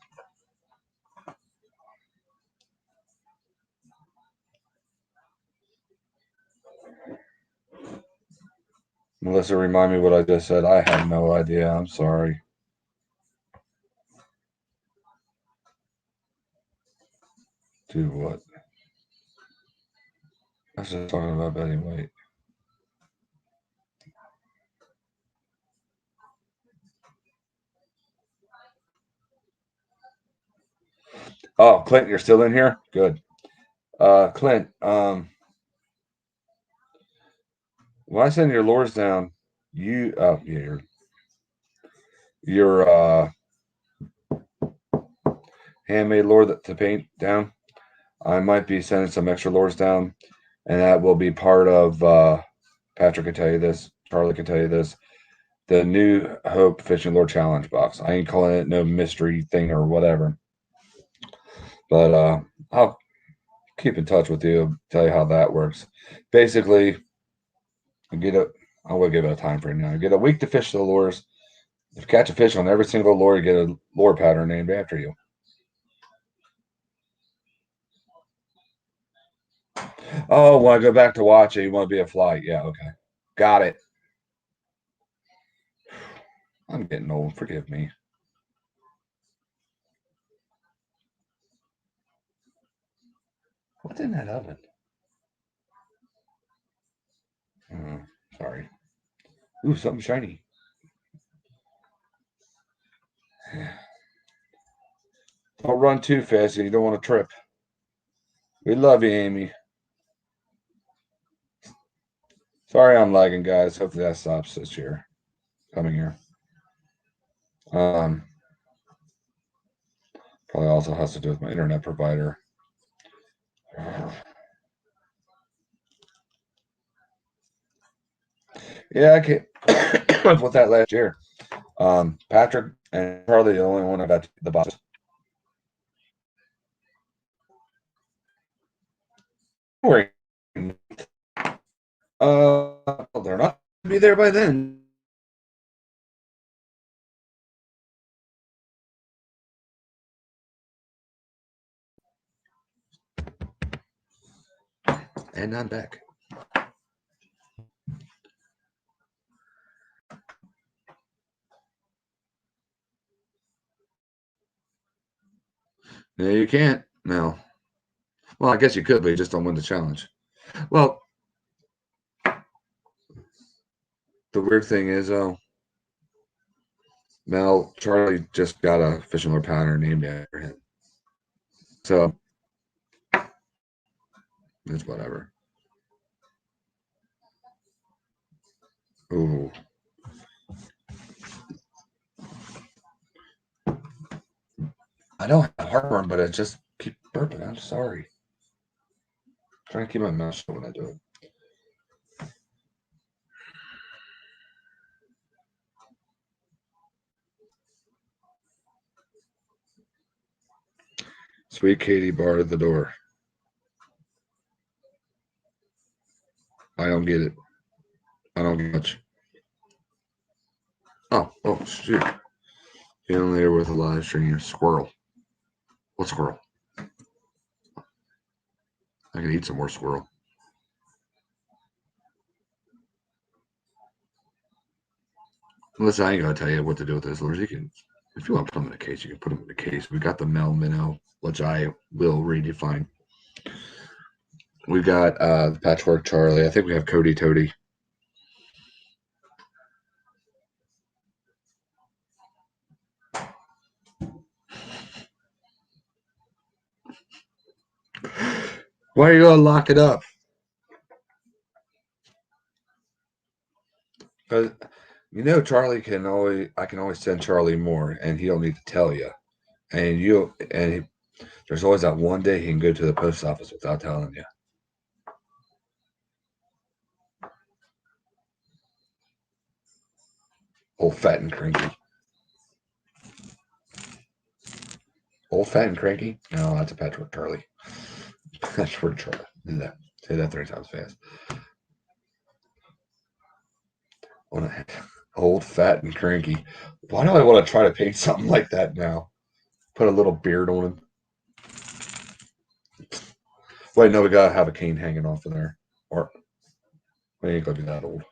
Melissa, remind me what I just said. I have no idea. I'm sorry. Do what? I was just talking about Betty White. Oh, Clint, you're still in here? Good. Clint, when I send your lures down, your handmade lure to paint down, I might be sending some extra lures down, and that will be part of Patrick can tell you this, Charlie can tell you this, the New Hope Fishing Lure Challenge box. I ain't calling it no mystery thing or whatever. But I'll keep in touch with you, tell you how that works. Basically, I will give it a time frame now. You get a week to fish the lures. If you catch a fish on every single lure, you get a lure pattern named after you. Oh, want to go back to watch it? You want to be a fly? Yeah, okay. Got it. I'm getting old. Forgive me. What's in that oven? Sorry. Ooh, something shiny. Don't run too fast. You don't want to trip. We love you, Amy. Sorry I'm lagging, guys. Hopefully that stops this year. Coming here. Probably also has to do with my internet provider. Yeah, I came with that last year. Patrick and Charlie, the only one I got the box. February. They're not going to be there by then. And I'm back. No, you can't. No. Well, I guess you could, but you just don't win the challenge. Well, the weird thing is, Mel, Charlie just got a fishing lure pattern named after him. So, it's whatever. Ooh. I don't have heartburn, but I just keep burping. I'm sorry. I'm trying to keep my mouth shut when I do it. Sweet Katie barred at the door. I don't get it. I don't get much. Oh, shoot. Feeling later with a live stream. Squirrel. What squirrel? I can eat some more squirrel. Listen, I ain't gonna tell you what to do with those lures. You can, if you want to put them in a case, you can put them in a case. We got the Mel Minnow, which I will redefine. We got the Patchwork Charlie. I think we have Cody Toady. Why are you gonna lock it up? Because Charlie can always. I can always send Charlie more, and he'll need to tell you. And there's always that one day he can go to the post office without telling you. Old fat and cranky. Old fat and cranky? No, that's a Patchwork Charlie. Patchwork Charlie. Do that. Say that 3 times fast. Old fat and cranky. Why do I want to try to paint something like that now? Put a little beard on him. Wait, no, we gotta have a cane hanging off of there. Or we ain't gonna be that old.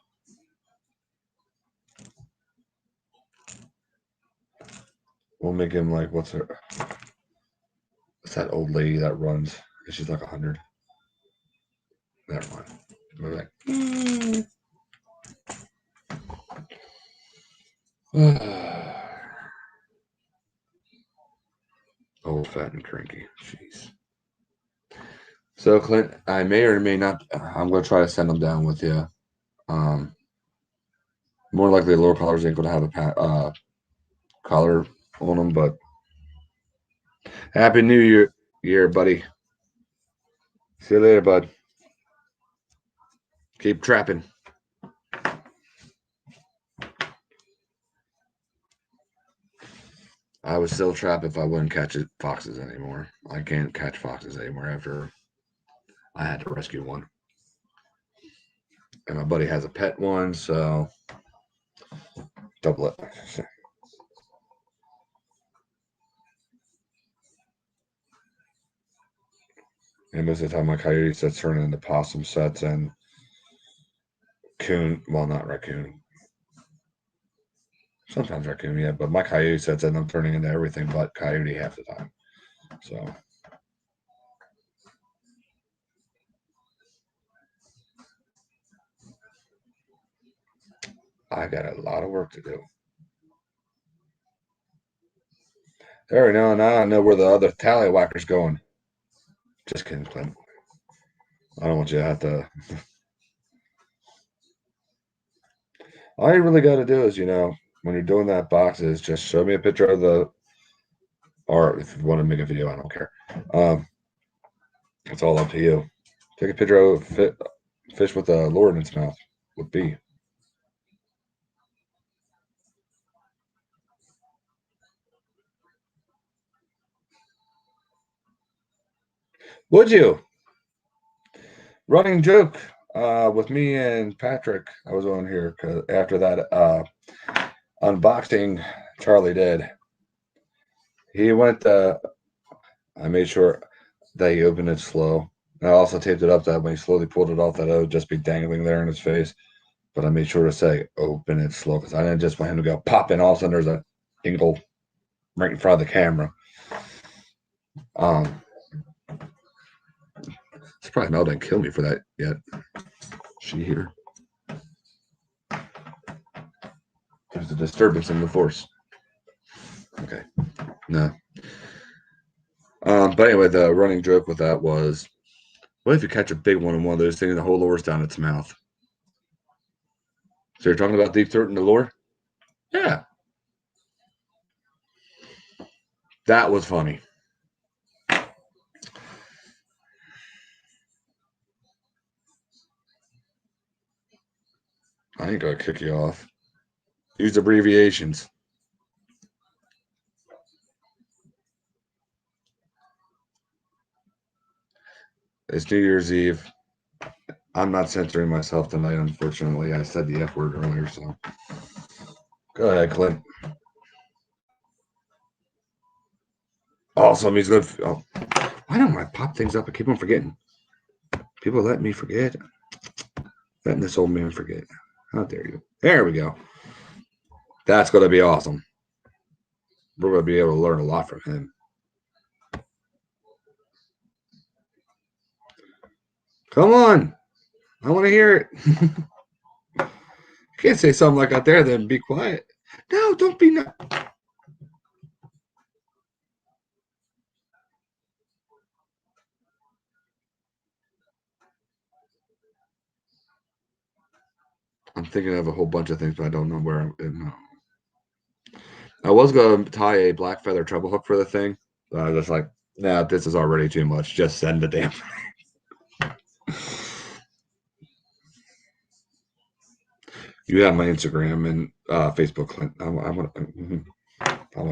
We'll make him like what's that old lady that runs? She's like 100. Never mind. We're like, old fat and cranky. Jeez. So Clint, I may or may not. I'm gonna try to send them down with you. More likely, lower collars ain't gonna have a collar on them, but Happy New Year, buddy. See you later, bud. Keep trapping. I would still trap if I wouldn't catch foxes anymore. I can't catch foxes anymore after I had to rescue one. And my buddy has a pet one, so double it. And most of the time, my coyote sets turn into possum sets and coon. Well, not raccoon. Sometimes raccoon, yeah, but my coyote sets end up turning into everything but coyote half the time. So I got a lot of work to do. There we go. Now I know where the other tallywhacker's going. Just kidding, Clint. I don't want you to have to. All you really got to do is, when you're doing that box, is just show me a picture of or if you want to make a video, I don't care. It's all up to you. Take a picture of a fish with a lure in its mouth. Would be. Would you? running joke with me and Patrick. I was on here because after that unboxing Charlie did, he went. I made sure that he opened it slow. And I also taped it up that when he slowly pulled it off, that it would just be dangling there in his face. But I made sure to say open it slow because I didn't just want him to go pop in. All of a sudden, there's a dingle right in front of the camera. It's probably Mel didn't kill me for that yet. She here. There's a disturbance in the force. Okay. No. But anyway, the running joke with that was, what if you catch a big one in one of those things and the whole lure's down its mouth? So you're talking about deep throating the lure? Yeah. That was funny. I ain't gonna kick you off. Use abbreviations. It's New Year's Eve. I'm not censoring myself tonight, unfortunately. I said the F word earlier, so go ahead, Clint. Also, he's good. Oh, why don't I pop things up? I keep on forgetting. People let me forget. Letting this old man forget. How dare you? There we go. That's going to be awesome. We're going to be able to learn a lot from him. Come on. I want to hear it. You can't say something like that there, then be quiet. No, don't be. I'm thinking of a whole bunch of things, but I don't know where I'm. I was going to tie a black feather treble hook for the thing. But I was just like, nah, this is already too much. Just send the damn. You have my Instagram and Facebook, Clint. I want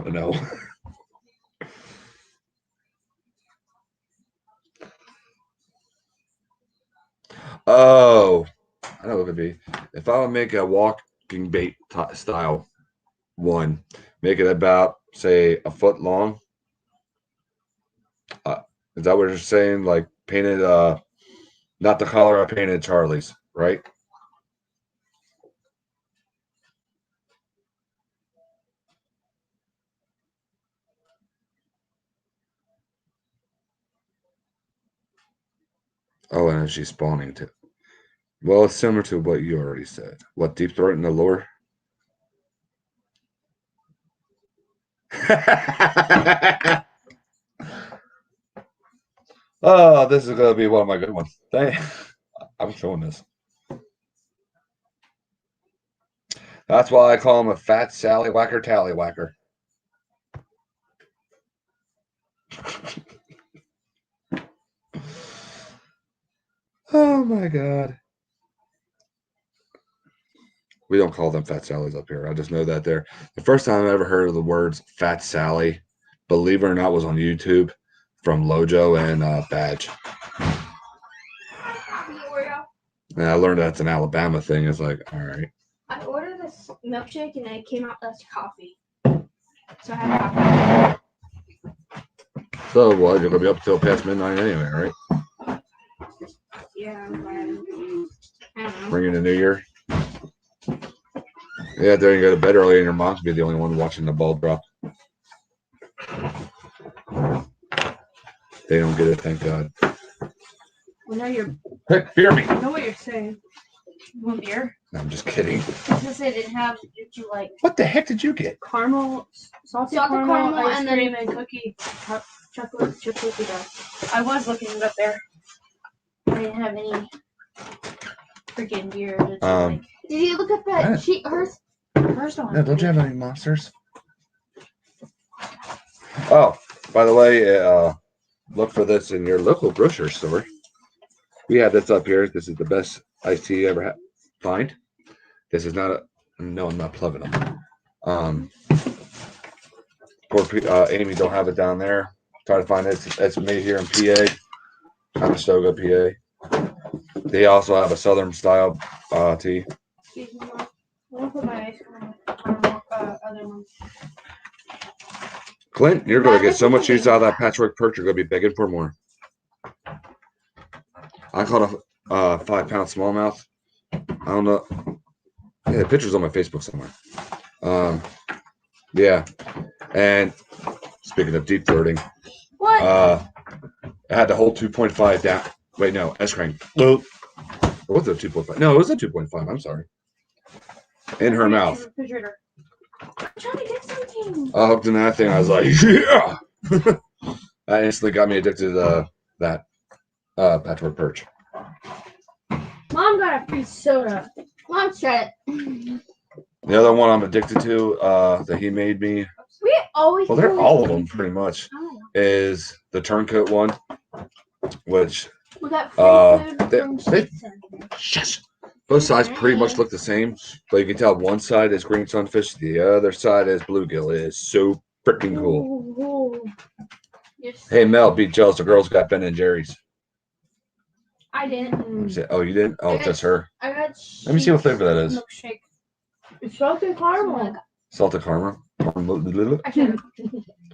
to know. Oh, I know what it could be. If I would make a walking bait style one, make it about, say, a foot long. Is that what you're saying? Like painted, not the collar I painted Charlie's, right? Oh, and she's spawning too. Well, it's similar to what you already said. What, deep throat in the lure? Oh, this is going to be one of my good ones. I'm showing this. That's why I call him a fat Sally Whacker Tallywhacker. Oh my God. We don't call them Fat Sallies up here. I just know that they're the first time I ever heard of the words Fat Sally, believe it or not, was on YouTube from Lojo and Badge. And I learned that's an Alabama thing. It's like, all right. I ordered this milkshake and it came out as coffee. So I had coffee. So what? You're gonna be up till past midnight anyway, right? Yeah, I'm glad. I don't know. Bringing the new year. Yeah, then you go to bed early and your mom's be the only one watching the ball drop. They don't get it, thank God. Well, now you're. Hey, fear me. I know what you're saying. You want beer? No, I'm just kidding. Because they didn't have. Did you like? What the heck did you get? Caramel, salted caramel ice cream and cookie, chocolate chip cookie dough. I was looking it up there. I didn't have any freaking beer. Did you look at that sheet? Hers don't. No, don't you have any monsters? Oh, by the way, look for this in your local grocery store. We have this up here. This is the best iced tea you ever find. This is not a. No, I'm not plugging them. Poor Amy don't have it down there. Try to find it. It's made here in PA, Conestoga, PA. They also have a Southern style tea. Excuse me, Mom. I want to put my ice cream on the other one. Clint, you're going to get so much use out of that patchwork perch, you're going to be begging for more. I caught a 5-pound smallmouth. I don't know. Yeah, the picture's on my Facebook somewhere. Yeah. And speaking of deep throating, What? I had the whole 2.5 down. Wait, no, S crank. Well, was it 2.5? No, it was a 2.5. I'm sorry. In her mouth. Refrigerator. I'm trying to get something. I hooked in that thing. I was like, yeah. That instantly got me addicted to that patchwork perch. Mom got a free soda. Mom tried it. The other one I'm addicted to that he made me. We always. Well, they're all of them pretty much. Is the turncoat one, which We got free food from they yes. Both sides pretty much look the same, but you can tell one side is green sunfish, the other side is bluegill. It is so freaking cool. Ooh. Yes. Hey Mel, be jealous. The girls got Ben and Jerry's. I didn't. Oh, you didn't? Oh, just her. I got. Let me see what flavor that is. Milkshake. It's salted caramel. Salted caramar. Actually,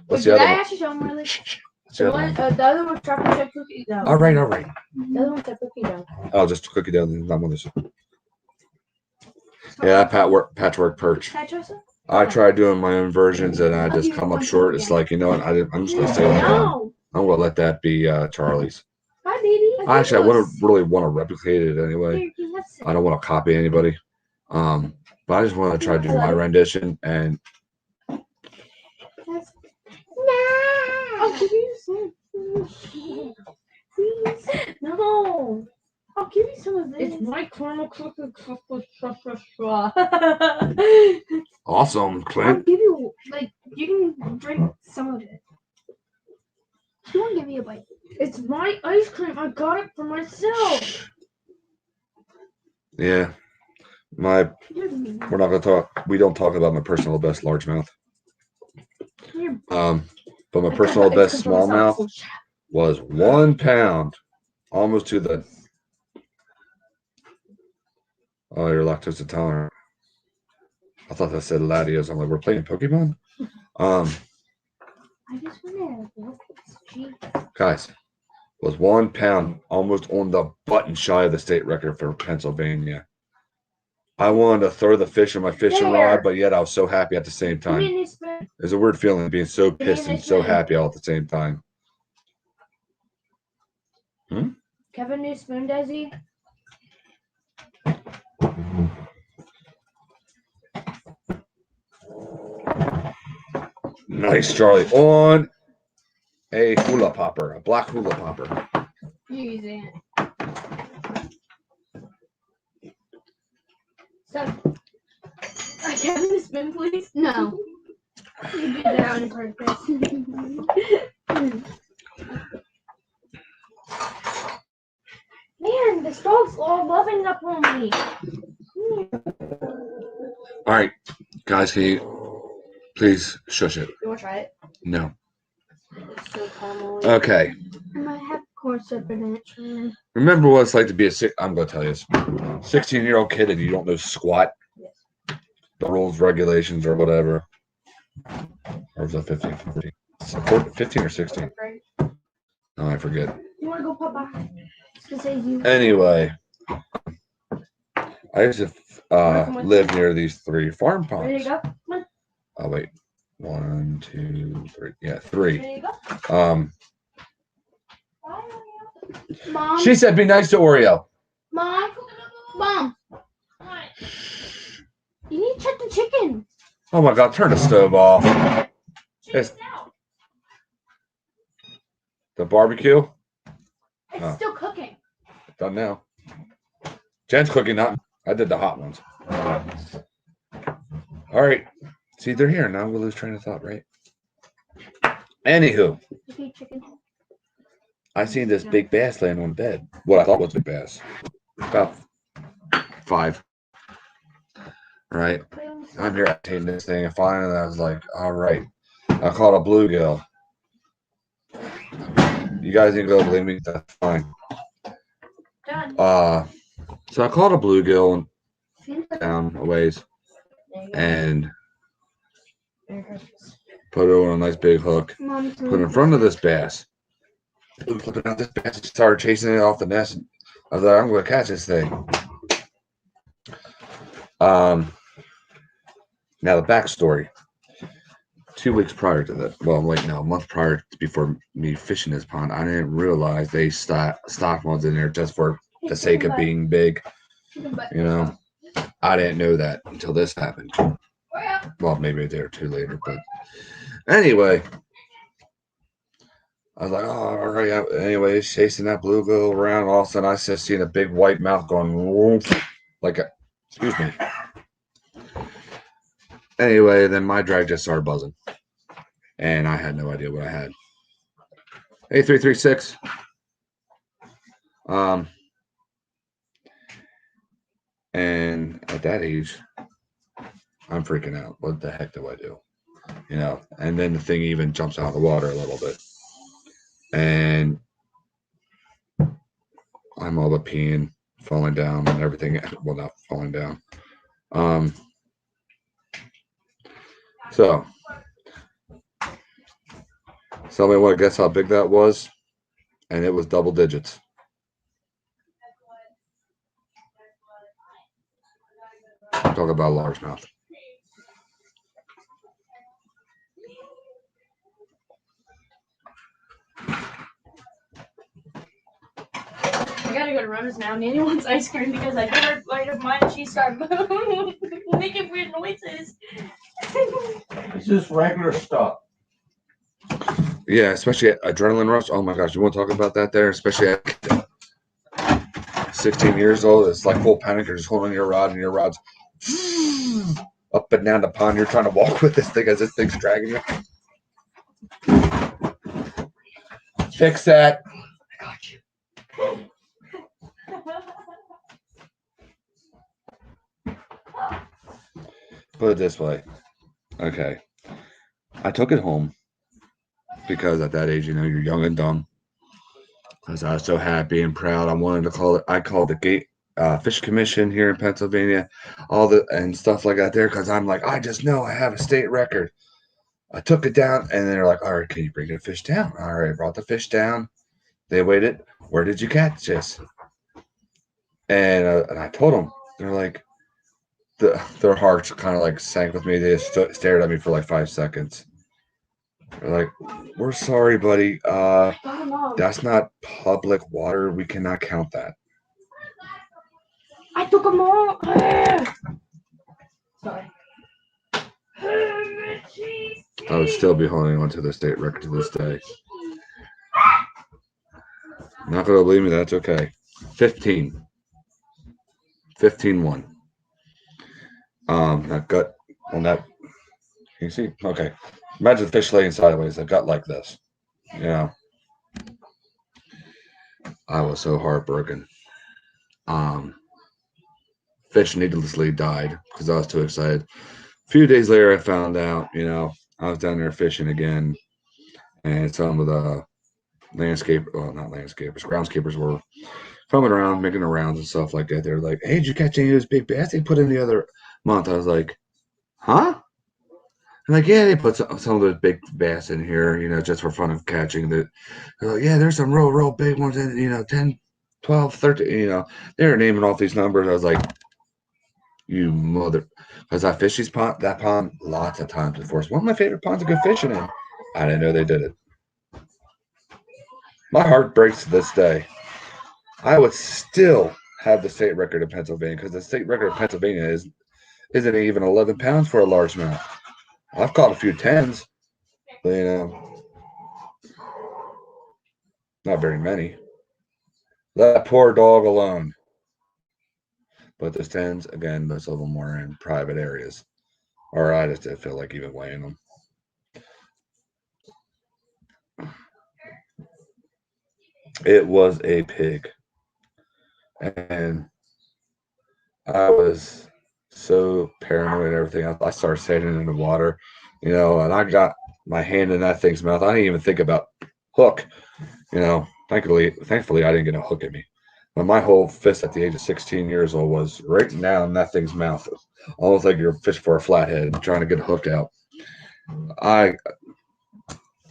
What's the other one? I actually show them really? What's the other one? The other one's chocolate chip cookie dough. All right. The other one's a cookie dough. Oh, just cookie dough. Not one of those. Yeah, that patchwork perch. Can I try some? I tried doing my own versions and I just come up short. It's like, you know what? I'm just gonna stay with that. No. I'm gonna let that be Charlie's. Hi, baby. Actually, I wouldn't really want to replicate it anyway. Here, let's I don't want to copy anybody. But I just want to try to do my rendition and No. I'll give you some. Please. No. I'll give you some of this. It's my caramel cookie. awesome, I'll Clint. give you, like, you can drink some of it. She won't give you a bite. It's my ice cream. I got it for myself. Yeah. We're not gonna talk. We don't talk about my personal best largemouth. But my personal best smallmouth was 1 pound, almost to the. Oh, you're lactose intolerant. I thought that said Latios. I'm like, we're playing Pokemon. I just want to. Guys, was 1 pound, almost on the button shy of the state record for Pennsylvania. I wanted to throw the fish in my fishing rod, but yet I was so happy at the same time. It's a weird feeling being so pissed and so happy all at the same time. Kevin, new spoon, Desi. Nice, Charlie. On a hula popper, a black hula popper. You're using it. So, Kevin, new spoon, please. No. You did that on purpose. Man, this dog's all loving up on me. All right, guys, can you please shush it? You want to try it? No. It's so caramel. Okay. I might have corn syrup in it. Remember what it's like to be I'm going to tell you this. 16-year-old kid and you don't know squat. Yes. The rules, regulations, or whatever. Or was that 15? 15 or 16? Oh, I forget. You want to go, Papa? Anyway, I used to live near these 3 farm ponds. Ready to go? Come on. Oh, wait. 1, 2, 3. Yeah, 3. Ready to go? Mom. She said be nice to Oreo. Mom. You need to check the chicken. Oh my God, turn the stove off. It's the barbecue. It's still cooking. Done now. Jen's cooking, not. I did the hot ones. All right. See, they're here. Now we'll lose train of thought, right? Anywho. Okay, chicken. I seen this big bass laying on bed. What I thought was a bass. About 5. Right. I'm here taking this thing, and finally I was like, all right. I caught a bluegill. You guys ain't gonna believe me? That's fine. So I caught a bluegill down a ways and put it on a nice big hook. Put it in front of this bass. Flipping out this bass, started chasing it off the nest. I was like, I'm going to catch this thing. Now the backstory. 2 weeks prior to that, well, wait, no, a month prior before me fishing this pond, I didn't realize they stock ones in there just for the sake of being big. You know, I didn't know that until this happened. Well, maybe a day or two later, but anyway, I was like, oh, all right. Anyways, chasing that bluegill around, all of a sudden I just seen a big white mouth going, whoop, like a, excuse me. Anyway, then my drag just started buzzing. And I had no idea what I had. A336. And at that age, I'm freaking out. What the heck do I do? You know, and then the thing even jumps out of the water a little bit. And I'm all but peeing, falling down and everything. Well, not falling down. So somebody want to guess how big that was? And it was double digits. Talk about a largemouth. I gotta go to Rona's now. Nanny wants ice cream because I gave her a bite of mine and she started making weird noises. It's just regular stuff. Yeah, especially at adrenaline rush. Oh my gosh, you want to talk about that there? Especially at 16 years old, it's like full panic. You're just holding your rod and your rod's up and down the pond. You're trying to walk with this thing as this thing's dragging you. Fix that. I got you. Put it this way. Okay. I took it home because at that age, you know, you're young and dumb. Because I was so happy and proud. I wanted to call it, I called the Gate Fish Commission here in Pennsylvania, and stuff like that there, because I'm like, I just know I have a state record. I took it down, and they're like, all right, can you bring the fish down? All right, brought the fish down. They waited. Where did you catch this? And I told them. They're like, their hearts kind of like sank with me. They just stared at me for like 5 seconds. They're like, we're sorry, buddy. That's not public water. We cannot count that. I took them all. Sorry. I would still be holding on to the state record to this day. Not going to believe me. That's okay. 15. 15-1. That gut on that. Can you see? Okay. Imagine the fish laying sideways. A gut like this. You know. I was so heartbroken. Fish needlessly died because I was too excited. A few days later, I found out, you know, I was down there fishing again, and some of the groundskeepers were coming around, making the rounds and stuff like that. They're like, hey, did you catch any of those big bass they put in the other month? I was like, huh? And like, yeah, they put some of those big bass in here, you know, just for fun of catching. They're like, yeah, there's some real big ones in, you know, 10, 12, 13, you know. They were naming off these numbers. I was like, you mother. Because I fished that pond lots of times before. It's one of my favorite ponds to go fishing in. I didn't know they did it. My heart breaks to this day. I would still have the state record of Pennsylvania because the state record of Pennsylvania isn't even 11 pounds for a largemouth. I've caught a few 10s, but, you know, not very many. Let that poor dog alone. But those 10s, again, most of them were in private areas. Or I just didn't feel like even weighing them. It was a pig. And I was so paranoid and everything. I started standing in the water, you know, and I got my hand in that thing's mouth. I didn't even think about hook, you know. Thankfully, I didn't get a hook at me. But my whole fist at the age of 16 years old was right down that thing's mouth, almost like you're fishing for a flathead, trying to get a hook out. I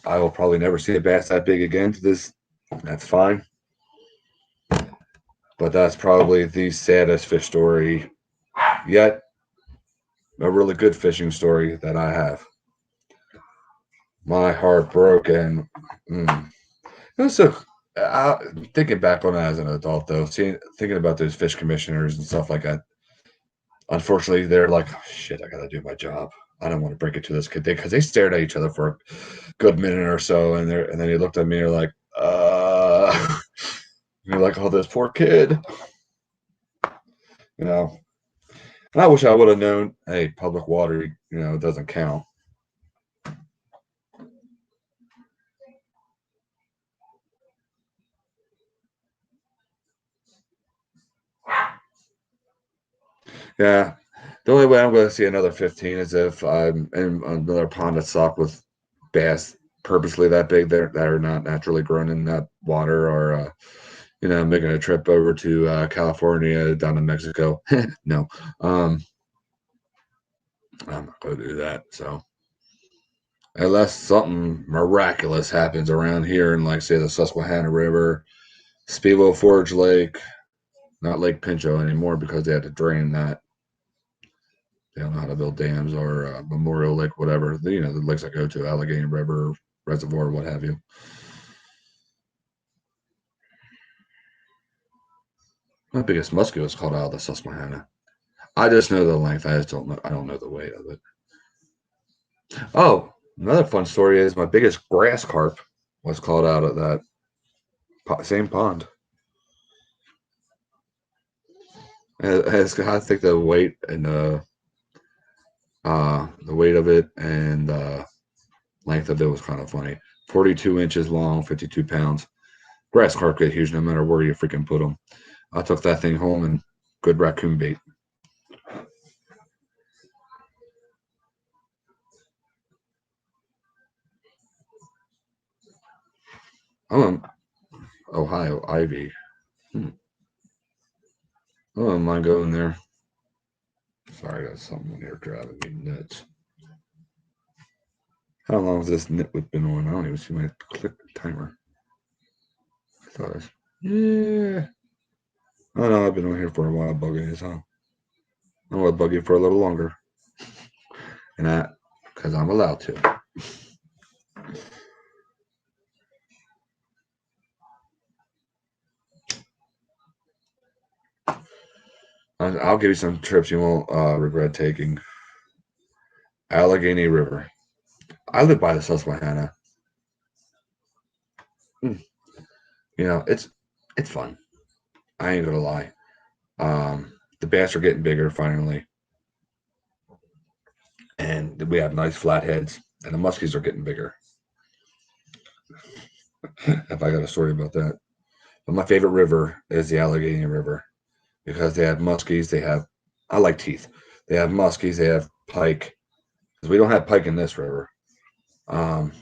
I will probably never see a bass that big again. To this, that's fine. But that's probably the saddest fish story yet. A really good fishing story that I have. My heart broke, and it was so. Thinking back on it as an adult, though, thinking about those fish commissioners and stuff like that. Unfortunately, they're like, oh, "Shit, I gotta do my job. I don't want to break it to this kid," because they stared at each other for a good minute or so, and then he looked at me and like, you're like, "Oh, this poor kid," you know. And I wish I would have known. Hey, public water, doesn't count. Yeah. The only way I'm going to see another 15 is if I'm in another pond of stocked with bass purposely that big that are not naturally grown in that water, or making a trip over to California down to Mexico. No, I'm not going to do that. So unless something miraculous happens around here in, like, say, the Susquehanna River, Speedwell Forge Lake, not Lake Pinchot anymore because they had to drain that. They don't know how to build dams, or Memorial Lake, whatever. The lakes I go to, Allegheny River Reservoir, what have you. My biggest muskie was caught out of the Susquehanna. I just know the length. I just don't know. I don't know the weight of it. Oh, another fun story is my biggest grass carp was caught out of that same pond. I think the weight and the weight of it and length of it was kind of funny. 42 inches long, 52 pounds. Grass carp get huge no matter where you freaking put them. I took that thing home and good raccoon bait. I'm in Ohio, Ivy. I don't mind going there. Sorry, I got something here driving me nuts. How long has this nitwit been on? I don't even see my click timer. I thought I was, yeah. Oh no, I've been on here for a while bugging this, huh? I'm gonna bug you for a little longer. And because I'm allowed to. I'll give you some trips you won't regret taking. Allegheny River. I live by the Susquehanna. Mm. It's fun. I ain't gonna lie. The bass are getting bigger finally, and we have nice flatheads, and the muskies are getting bigger. If I got a story about that. But my favorite river is the Allegheny River because they have muskies. I like teeth. They have muskies. They have pike. Because we don't have pike in this river. Um,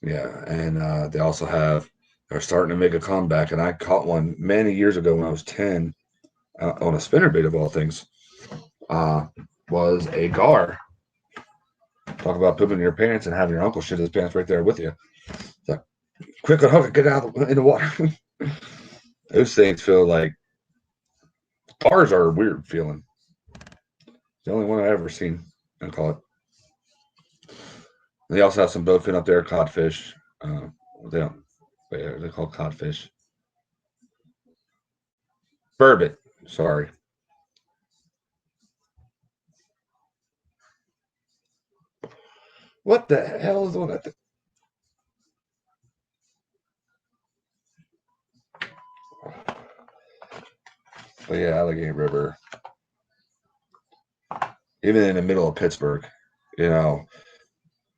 yeah, and they're starting to make a comeback. And I caught one many years ago when I was 10 on a spinnerbait of all things. Was a gar. Talk about pooping in your pants and having your uncle shit his pants right there with you. So, quick, hook, get out in the water. Those things feel like gars are a weird feeling. The only one I've ever seen and caught. They also have some bowfin up there, codfish. They don't. They're called codfish. Burbot. Sorry. What the hell is on that? But yeah, Allegheny River. Even in the middle of Pittsburgh, you know,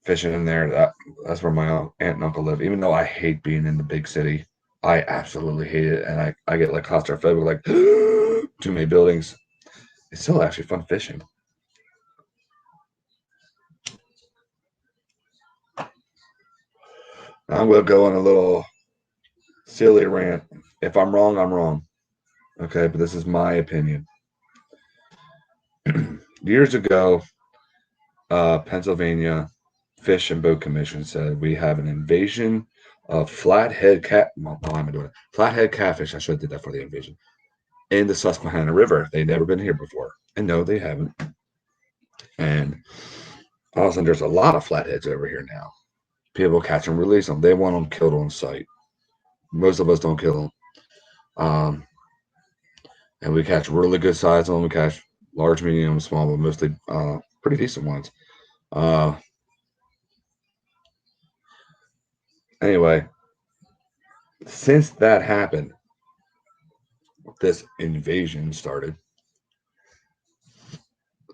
fishing in there. That's where my aunt and uncle live. Even though I hate being in the big city, I absolutely hate it, and I get like claustrophobic, like too many buildings. It's still actually fun fishing. I'm gonna go on a little silly rant. If I'm wrong, I'm wrong. Okay, but this is my opinion. Years ago, Pennsylvania Fish and Boat Commission said we have an invasion of flathead cat. Well, why am I doing it? Flathead catfish. I should have did that for the invasion in the Susquehanna River. They've never been here before, and no, they haven't. And all of a sudden, there's a lot of flatheads over here now. People catch them, release them. They want them killed on site. Most of us don't kill them. And we catch really good size on them. We catch large, medium, small, but mostly pretty decent ones. Anyway, since that happened, this invasion started.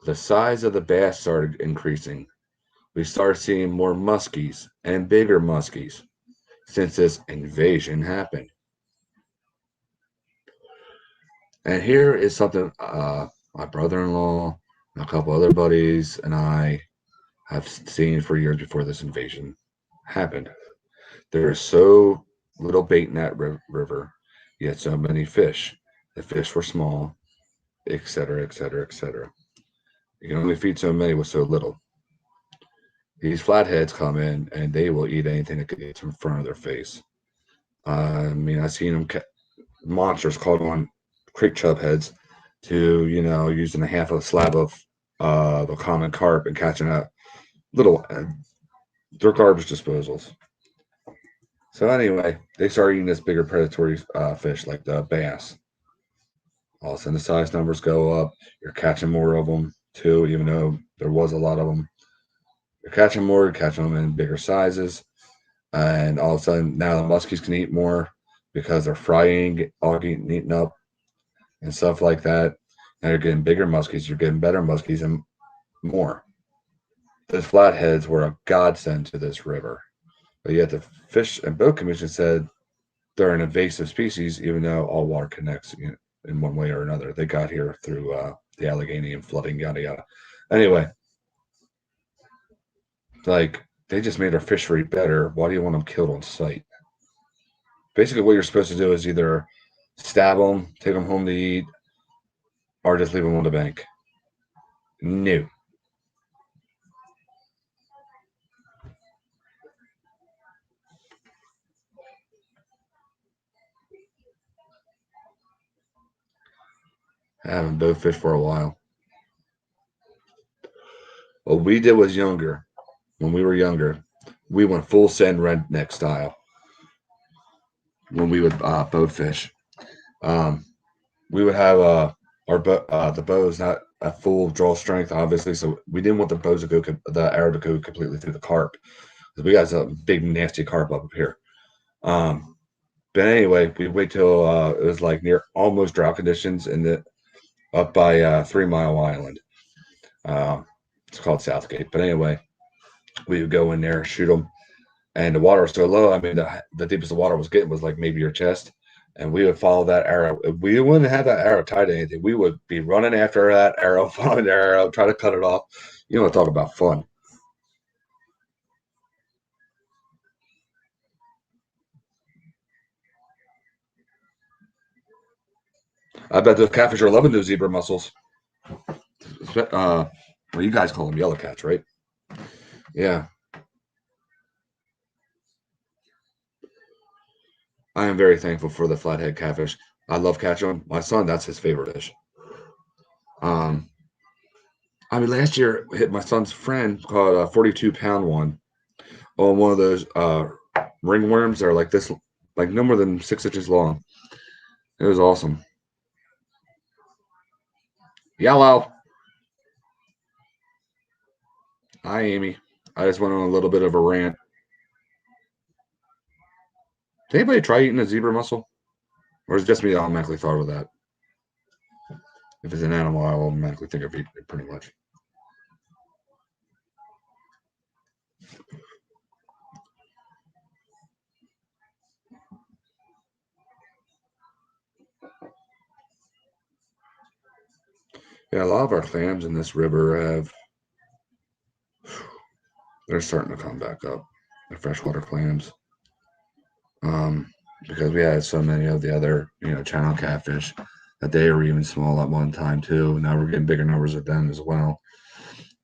The size of the bass started increasing. We started seeing more muskies and bigger muskies since this invasion happened. And here is something my brother-in-law, and a couple other buddies, and I have seen for years before this invasion happened. There is so little bait in that river, yet so many fish. The fish were small, etc., etc., etc. You can only feed so many with so little. These flatheads come in and they will eat anything that gets in front of their face. I mean, I've seen them monsters caught on creek chub heads to, using a half a slab of the common carp and catching a little, they're garbage disposals. So anyway, they start eating this bigger predatory fish like the bass. All of a sudden, the size numbers go up. You're catching more of them too, even though there was a lot of them. You're catching more, you're catching them in bigger sizes. And all of a sudden, now the muskies can eat more because they're frying, all getting eaten up and stuff like that. Now you're getting bigger muskies, you're getting better muskies and more. Those flatheads were a godsend to this river. But yet the Fish and Boat Commission said they're an invasive species, even though all water connects in one way or another. They got here through the Allegheny and flooding, yada yada. Anyway, like they just made our fishery better. Why do you want them killed on sight? Basically, what you're supposed to do is either stab them, take them home to eat, or just leave them on the bank. No. I haven't boat fished for a while. What we did was younger. When we were younger, we went full send redneck style. When we would boat fish, we would have the bows not at full draw strength, obviously. So we didn't want the arrow to go completely through the carp, because we got some big nasty carp up here. But anyway, we wait till it was like near almost drought conditions up by 3 Mile Island. It's called Southgate. But anyway, we would go in there, shoot them, and the water was so low. I mean, the deepest the water was getting was like maybe your chest. And we would follow that arrow. If we wouldn't have that arrow tied to anything, we would be running after that arrow, following the arrow, try to cut it off. You want to talk about fun. I bet those catfish are loving those zebra mussels. Well, you guys call them yellow cats, right? Yeah. I am very thankful for the flathead catfish. I love catching them. My son, that's his favorite fish. I mean, last year hit my son's friend caught a 42-pound one on one of those ringworms that are like this, like no more than 6 inches long. It was awesome. Yellow. Hi, Amy. I just went on a little bit of a rant. Did anybody try eating a zebra mussel? Or is it just me that automatically thought of that? If it's an animal, I will automatically think of eating it pretty much. Yeah, a lot of our clams in this river they're starting to come back up. The freshwater clams. because we had so many of the other, channel catfish that they were even small at one time too. Now we're getting bigger numbers of them as well.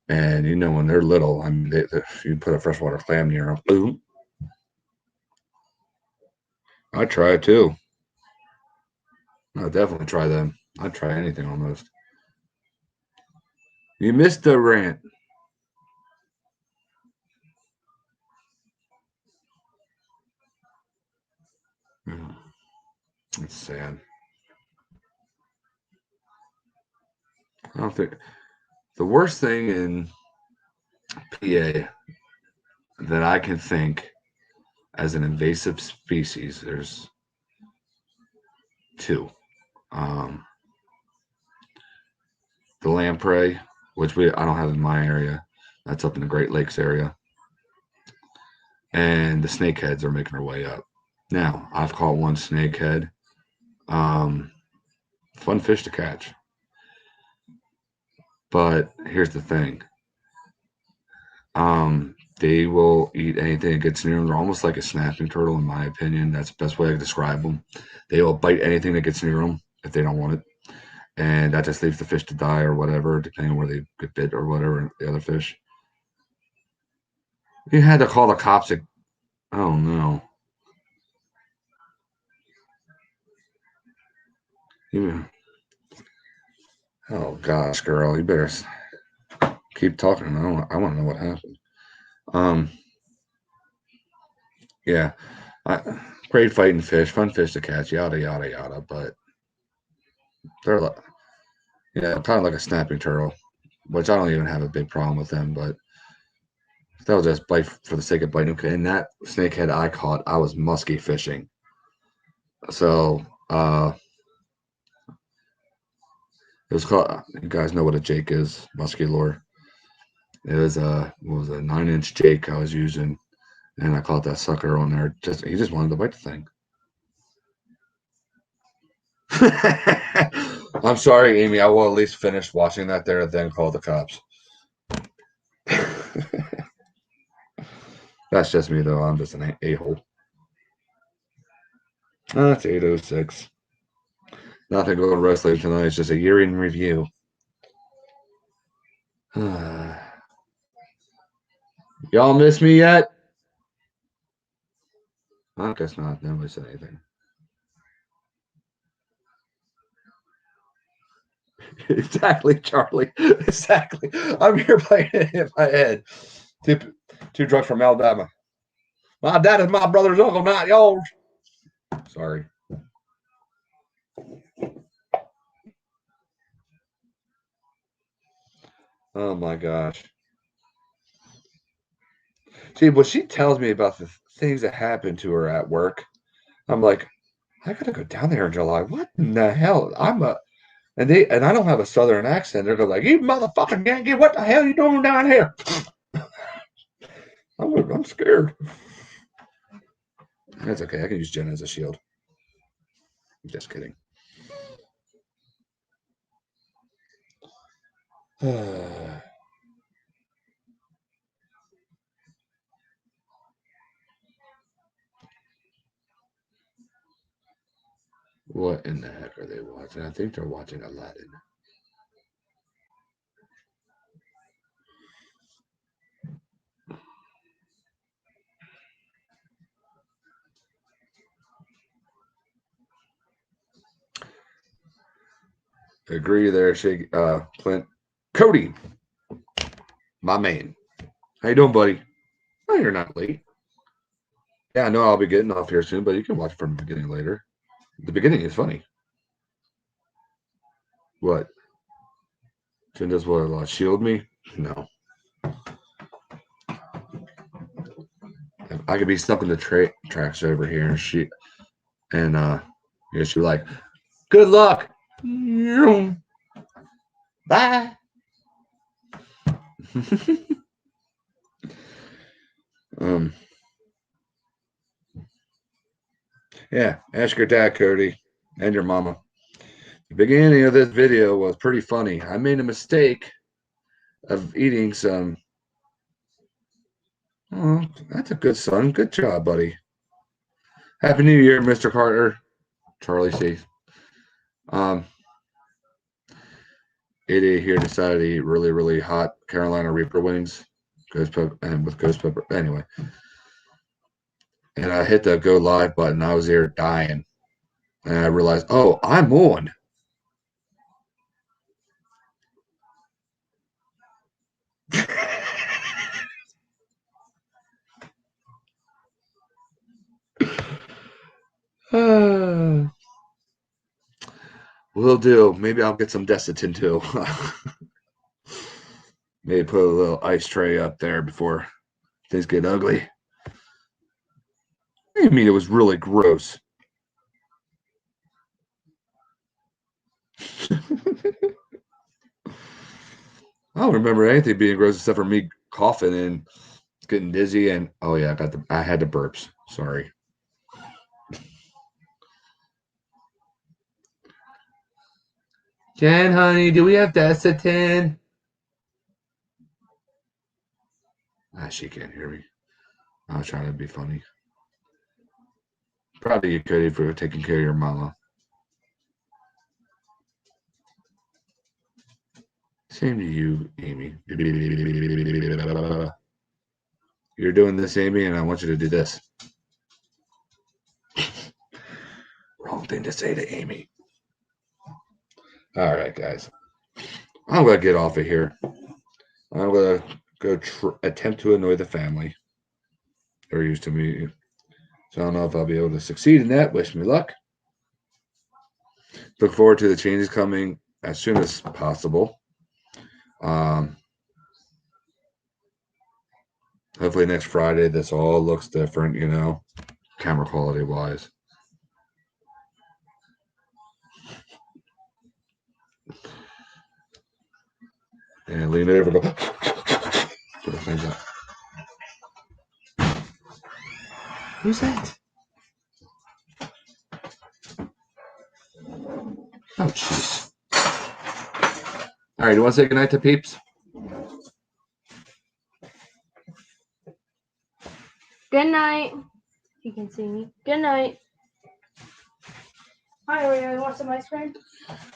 And when they're little, I mean, if you put a freshwater clam near them, boom. I'd try it too. I'd definitely try them. I'd try anything almost. You missed the rant. It's sad. I don't think the worst thing in PA that I can think as an invasive species, there's two. Um, the lamprey, which I don't have in my area. That's up in the Great Lakes area. And the snakeheads are making their way up. Now, I've caught one snakehead. Fun fish to catch. But here's the thing. They will eat anything that gets near them. They're almost like a snapping turtle, in my opinion. That's the best way to describe them. They will bite anything that gets near them if they don't want it. And that just leaves the fish to die or whatever, depending on where they get bit or whatever, the other fish. You had to call the cops. Oh, no. Oh, gosh, girl. You better keep talking. I want to know what happened. Yeah. Great fighting fish, fun fish to catch, yada, yada, yada. But they're like, kind of like a snapping turtle, which I don't even have a big problem with them, but they'll just bite for the sake of biting. And that snakehead I caught, I was musky fishing. So, it was called, you guys know what a jake is, musky lure. It was a 9-inch jake I was using, and I caught that sucker on there. He just wanted to bite the thing. I'm sorry, Amy. I will at least finish watching that there and then call the cops. That's just me, though. I'm just an a-hole. It's 8:06. Nothing going wrestling tonight. It's just a year in review. Y'all miss me yet? I guess not. Nobody said anything. Exactly, Charlie. Exactly. I'm here playing it in my head. Two drunks from Alabama. My dad is my brother's uncle, not yours. Sorry. Oh my gosh. See, when she tells me about the things that happened to her at work, I'm like, I gotta go down there in July. What in the hell? And I don't have a southern accent. They're like, you motherfucking Yankee, what the hell you doing down here? I'm scared. That's okay. I can use Jen as a shield. Just kidding. What in the heck are they watching? I think they're watching Aladdin. Agree there, Clint. Cody, my man. How you doing, buddy? Oh, you're not late. Yeah, I know I'll be getting off here soon, but you can watch from the beginning later. The beginning is funny. What? Jen does what? Shield me? No. I could be stuck in the tracks over here, and she like, good luck. Bye. Yeah, ask your dad, Cody, and your mama. The beginning of this video was pretty funny. I made a mistake of eating some. Oh, that's a good son. Good job, buddy. Happy New Year, Mr. Carter. Charlie C. Idiot here decided to eat really, really hot Carolina Reaper wings. Ghost pepper and with ghost pepper. Anyway. And I hit the go live button. I was there dying. And I realized, oh, I'm on. Will do. Maybe I'll get some Desitin too. Maybe put a little ice tray up there before things get ugly. I mean, it was really gross. I don't remember anything being gross except for me coughing and getting dizzy and oh yeah, I had the burps. Sorry. Jen, honey, do we have Desitin? She can't hear me. I was trying to be funny. Proud of you, Cody, for taking care of your mama. Same to you, Amy. You're doing this, Amy, and I want you to do this. Wrong thing to say to Amy. All right, guys. I'm going to get off of here. I'm going to go attempt to annoy the family. They're used to me. So I don't know if I'll be able to succeed in that. Wish me luck. Look forward to the changes coming as soon as possible. Hopefully next Friday this all looks different, you know, camera quality wise. And lean over, go. Put the things up. Who's that? Oh, jeez. All right, you want to say goodnight to peeps? Good night. You can see me. Good night. Hi, Oreo. You want some ice cream?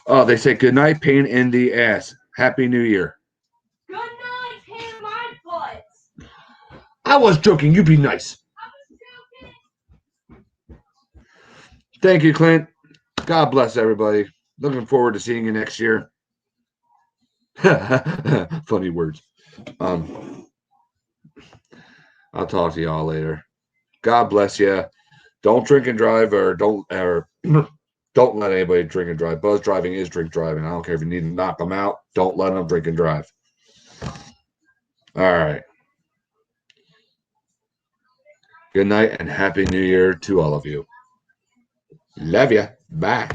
Oh, they say goodnight, pain in the ass. Happy New Year. Good night, pain in my butt. I was joking. You be nice. I was joking. Thank you, Clint. God bless everybody. Looking forward to seeing you next year. Funny words. I'll talk to y'all later. God bless you. Don't drink and drive, or don't let anybody drink and drive. Buzz driving is drink driving. I don't care if you need to knock them out. Don't let them drink and drive. All right. Good night and Happy New Year to all of you. Love ya. Bye.